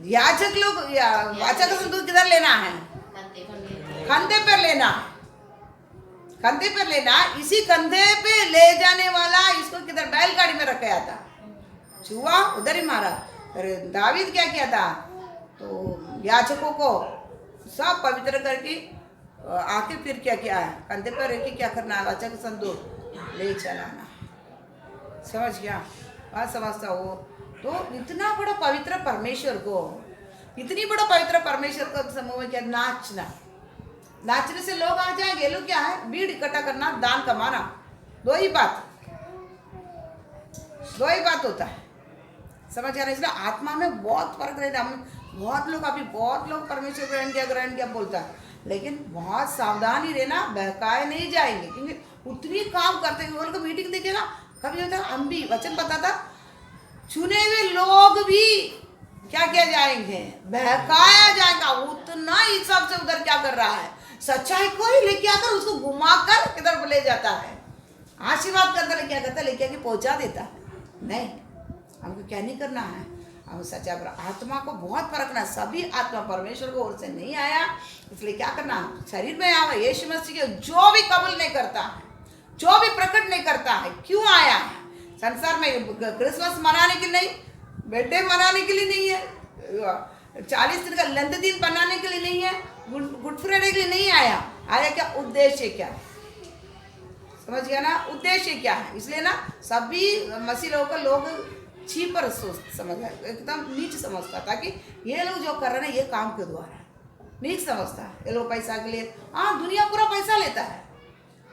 याजक लोग बादशाह का संदूक किधर लेना है, कंधे पर लेना, कंधे पर लेना। इसी कंधे पे ले जाने वाला इसको किधर बैलगाड़ी में रख गया था, छुआ उधर ही मारा। अरे दावीद क्या किया था, तो याजकों को सब पवित्र करके आके फिर क्या किया है, कंधे पर रख के क्या करना है, बादशाह का संदूक ले चलाना। समझ गया, बात समझता हो। तो इतना बड़ा पवित्र परमेश्वर को, इतनी बड़ा पवित्र परमेश्वर को समूह में क्या नाचना, नाचने से लोग आ जाएंगे। लोग क्या है, भीड़ इकट्ठा करना, दान कमाना, दो ही बात होता है, समझ गया ना। इसलिए आत्मा में बहुत फर्क रहता है। बहुत लोग परमेश्वर ग्रहण किया बोलता है, लेकिन बहुत सावधानी रहना, बहकाए नहीं जाएंगे, क्योंकि उतनी काम करते हैं। उनको मीटिंग देखेगा, कभी होता है हम भी वचन पता था, चुने हुए लोग भी क्या किया जाएंगे, बहकाया जाएगा। उतना ही सबसे उधर क्या कर रहा है, सच्चाई को ही लेके आकर उसको घुमाकर किधर ले जाता है, आशीर्वाद करता है, क्या करता है, लेके आके पहुंचा देता है। नहीं, हमको क्या नहीं करना है, हम सच्चा आत्मा को बहुत परखना। सभी आत्मा परमेश्वर को ओर से नहीं आया, इसलिए क्या करना, शरीर में आया यीशु मसीह के जो भी कबूल नहीं करता है, जो भी प्रकट नहीं करता है, क्यों आया है संसार में, क्रिसमस मनाने के लिए नहीं, बर्थडे मनाने के लिए नहीं है, 40 दिन का लंद दिन बनाने के लिए नहीं है, गुड फ्राइडे के लिए नहीं आया। आया क्या उद्देश्य, क्या समझ गया ना, उद्देश्य क्या है। इसलिए ना सभी मसीह लोगों को लोग चीपर समझ एकदम नीच समझता, ताकि ये लोग जो कर रहे हैं ये काम के द्वारा नीच समझता है। ये लोग पैसा के लिए, हाँ दुनिया पूरा पैसा लेता है,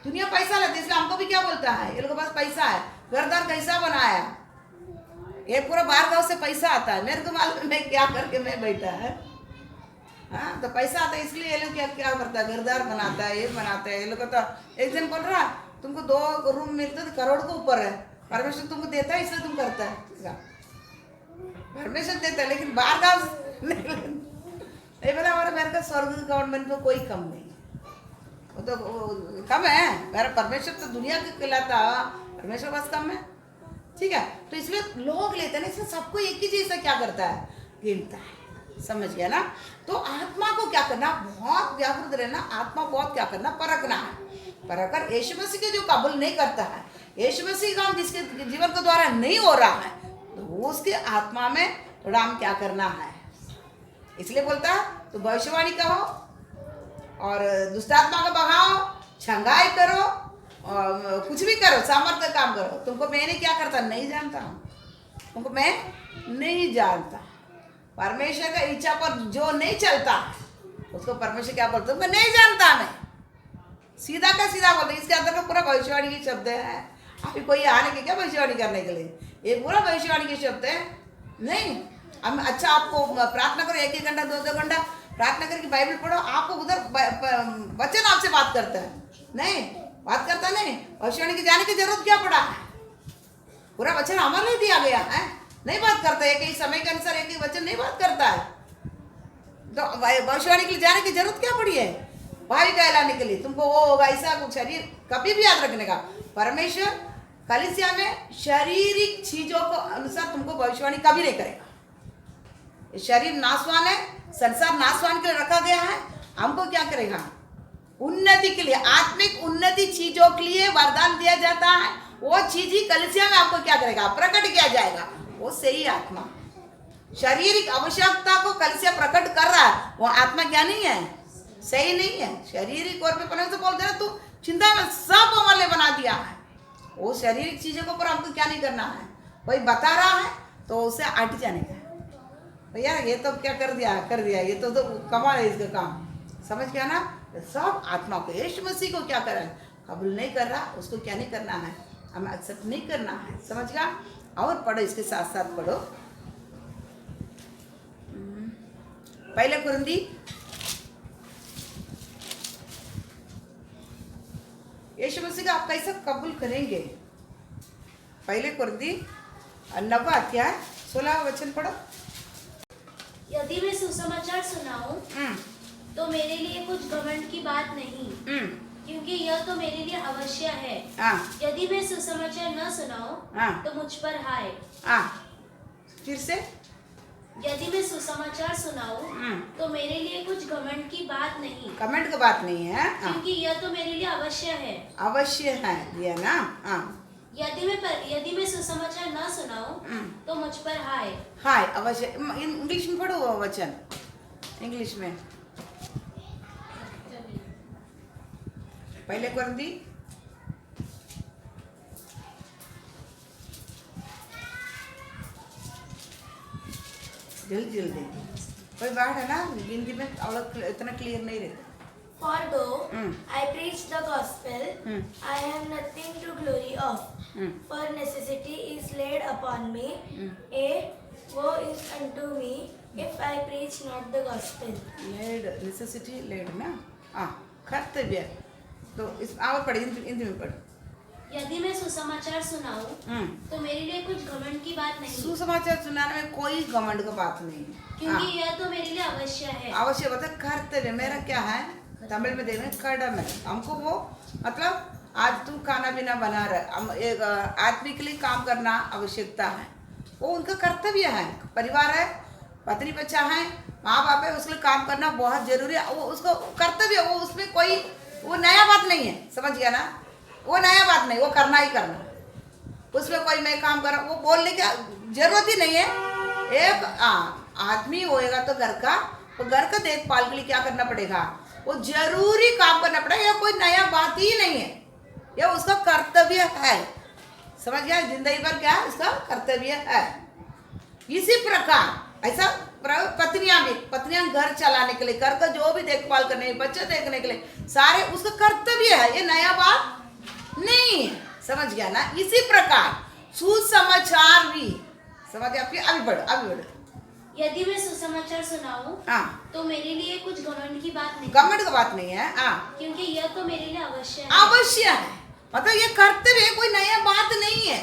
दुनिया पैसा लेती है, इसलिए हमको भी क्या बोलता है, ये लोग के पास पैसा है, घरदार कैसा बनाया, ये पूरा बाहर गाँव से पैसा आता है, मेरे को मालूम है क्या करके मैं बैठा है। हाँ तो पैसा आता है, इसलिए ये लोग क्या क्या करता है, घरदार बनाता है, ये बनाता है। ये लोग तो एक दिन बोल रहा तुमको 2 रूम मिलते तो करोड़ के ऊपर है, परमेश्वर तुमको देता है इसलिए तुम करता है। परमेश्वर देता है लेकिन बाहर गाँव नहीं बोला, हमारा मेरे का स्वर्ग गवर्नमेंट में कोई कम नहीं, वो तो कम है, मेरा परमेश्वर तो दुनिया के खिलाता, परमेश्वर बस कम है, ठीक है। तो इसलिए लोग लेते हैं ना, इसलिए सबको एक ही चीज से क्या करता है, गिनता है, समझ गया ना। तो आत्मा को क्या करना, बहुत जागरूक रहना, आत्मा बहुत क्या करना, परखना है। परखकर यीशु मसीह के जो कबूल नहीं करता है, यीशु मसीह का जिसके जीवन के द्वारा नहीं हो रहा है, तो उसके आत्मा में थोड़ा हम क्या करना है, इसलिए बोलता है तो भविष्यवाणी कहो और दुष्टात्मा को भगाओ, छंगाई करो और कुछ भी करो, सामर्थ्य काम करो। तुमको मैंने क्या करता नहीं जानता हूँ, तुमको मैं नहीं जानता। परमेश्वर का इच्छा पर जो नहीं चलता उसको परमेश्वर क्या बोलते, तुमको नहीं जानता। मैं सीधा का सीधा बोलते, इसके अंदर का पूरा भविष्यवाणी के शब्द है। अभी कोई आने के क्या भविष्यवाणी करने के लिए, ये पूरा भविष्यवाणी के शब्द है नहीं। हम अच्छा आपको प्रार्थना करो, 1-1 घंटा 2-2 घंटा प्रार्थना करके बाइबल पढ़ो, आपको उधर वचन आपसे बात करता है नहीं, बात करता नहीं। भविष्यवाणी के जाने की जरूरत क्या पड़ा है, पूरा वचन हमारे लिए दिया गया है, नहीं बात करता है, एक ही समय के अनुसार एक ही वचन नहीं बात करता है। तो भविष्यवाणी के लिए जाने की जरूरत क्या पड़ी है, भाई कहलाने के लिए तुमको वो होगा ऐसा कुछ, शरीर कभी भी याद रखने का, परमेश्वर कलीसिया में शारीरिक चीजों को अनुसार तुमको भविष्यवाणी कभी नहीं करेगा। शरीर नाशवान है, संसार नाशवान के लिए रखा गया है, हमको क्या करेगा, उन्नति के लिए, आत्मिक उन्नति चीजों के लिए वरदान दिया जाता है। वो चीज ही कलीसिया में आपको क्या करेगा, प्रकट किया जाएगा। वो सही आत्मा, शारीरिक आवश्यकता को कलीसिया प्रकट कर रहा है, वो आत्मा क्या नहीं है, सही नहीं है। शारीरिक और पे पहले से बोलते हैं तू चिंता में सब हमारे बना दिया है, वो शारीरिक चीजों के ऊपर हमको क्या नहीं करना है, कोई बता रहा है तो उसे हट जाने का। भैया ये तो क्या कर दिया ये तो कमाल है इसका काम, समझ गया ना। सब आत्मा को, यीशु मसीह को क्या कर रहा है, कबूल नहीं कर रहा, उसको क्या नहीं करना है, हमें एक्सेप्ट नहीं करना है, समझ गया। और पढ़ो, इसके साथ साथ पढ़ो 1 कुरिन्थी यीशु मसीह का आप कैसे कबूल करेंगे। 1 कुरिन्थी 9वां अध्याय 16वां वचन पढ़ो। यदि मैं सुसमाचार सुनाऊं तो मेरे लिए कुछ घमंड की बात नहीं, क्योंकि यह तो मेरे लिए अवश्य है। यदि मैं सुसमाचार न सुनाऊं तो मुझ पर हाय। फिर से, यदि मैं सुसमाचार सुनाऊं तो मेरे लिए कुछ घमंड की बात नहीं, कमेंट की बात नहीं है, क्योंकि यह तो मेरे लिए अवश्य है। अवश्य है दिया ना। यदि मैं सुसमाचार न सुनाऊं तो मुझ पर हाय। हाय अवश्य, इंग्लिश में पढ़ो वो वचन, इंग्लिश में 1 कुरिन्थी जल्दी कोई बात है ना, हिंदी में इतना क्लियर नहीं रहता। For though I preach the gospel, I have nothing to glory of, for necessity is laid upon me, woe is unto me if I preach not the gospel. Laid, necessity laid ना, कर्तव्य। तो इस और पढ़ी, हिंदी में पढ़। यदि मैं सुसमाचार सुनाऊं तो मेरे लिए कुछ घमंड की बात नहीं, सुसमाचार सुनाने में कोई घमंड की बात नहीं है, क्योंकि यह तो मेरे लिए अवश्य है। अवश्य बता, कर्तव्य मेरा क्या है, तमिल में देखें कड़म है हमको, वो मतलब आज तुम खाना पीना बना रहे, एक आदमी के लिए काम करना आवश्यकता है, वो उनका कर्तव्य है। परिवार है, पत्नी बच्चा है, माँ बाप है, उसके लिए काम करना बहुत जरूरी है, वो उसको कर्तव्य, वो उसमें कोई वो नया बात नहीं है, समझ गया ना, वो नया बात नहीं, वो करना ही करना, उसमें कोई मैं काम कर रहा हूँ वो बोलने की जरूरत ही नहीं है। एक आदमी होएगा तो घर का, तो घर का देखभाल के लिए क्या करना पड़ेगा, वो जरूरी काम करना पड़ेगा, कोई नया बात ही नहीं है, यह उसका कर्तव्य है। समझ गया? जिंदगी भर क्या है उसका कर्तव्य है। इसी प्रकार ऐसा पत्नियां घर चलाने के लिए, घर का जो भी देखभाल करने, बच्चे देखने के लिए सारे उसका कर्तव्य है, ये नया बात नहीं है। समझ गया ना? इसी प्रकार सुसमाचार भी, समझ गया? फिर अभी बढ़ो। यदि मैं सुसमाचार सुनाऊं हाँ, तो मेरे लिए कुछ घमंड की बात नहीं, गवर्नमेंट का बात नहीं है। हाँ, क्योंकि यह तो मेरे लिए अवश्य है। अवश्य है, मतलब ये कर्तव्य है, कोई नया बात नहीं है।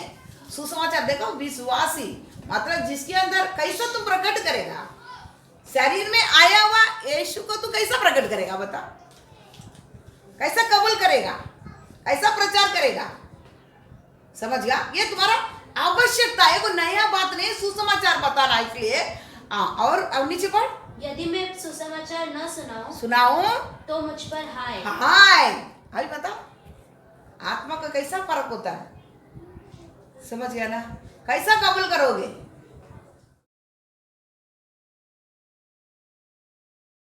सुसमाचार देखो, विश्वासी मतलब जिसके अंदर कैसा तू प्रकट करेगा, शरीर में आया हुआ यीशु को तू कैसा प्रकट करेगा? बता, कैसा कबूल करेगा, कैसा प्रचार करेगा? समझ गया? ये तुम्हारा आवश्यकता है, कोई नया बात नहीं, सुसमाचार बताना इसलिए। और अब नीचे पढ़। यदि मैं सुसमाचार न सुनाऊं तो मुझ पर हाय। हाय, अभी बता आत्मा का कैसा फर्क होता है। समझ गया ना? कैसा कबूल करोगे?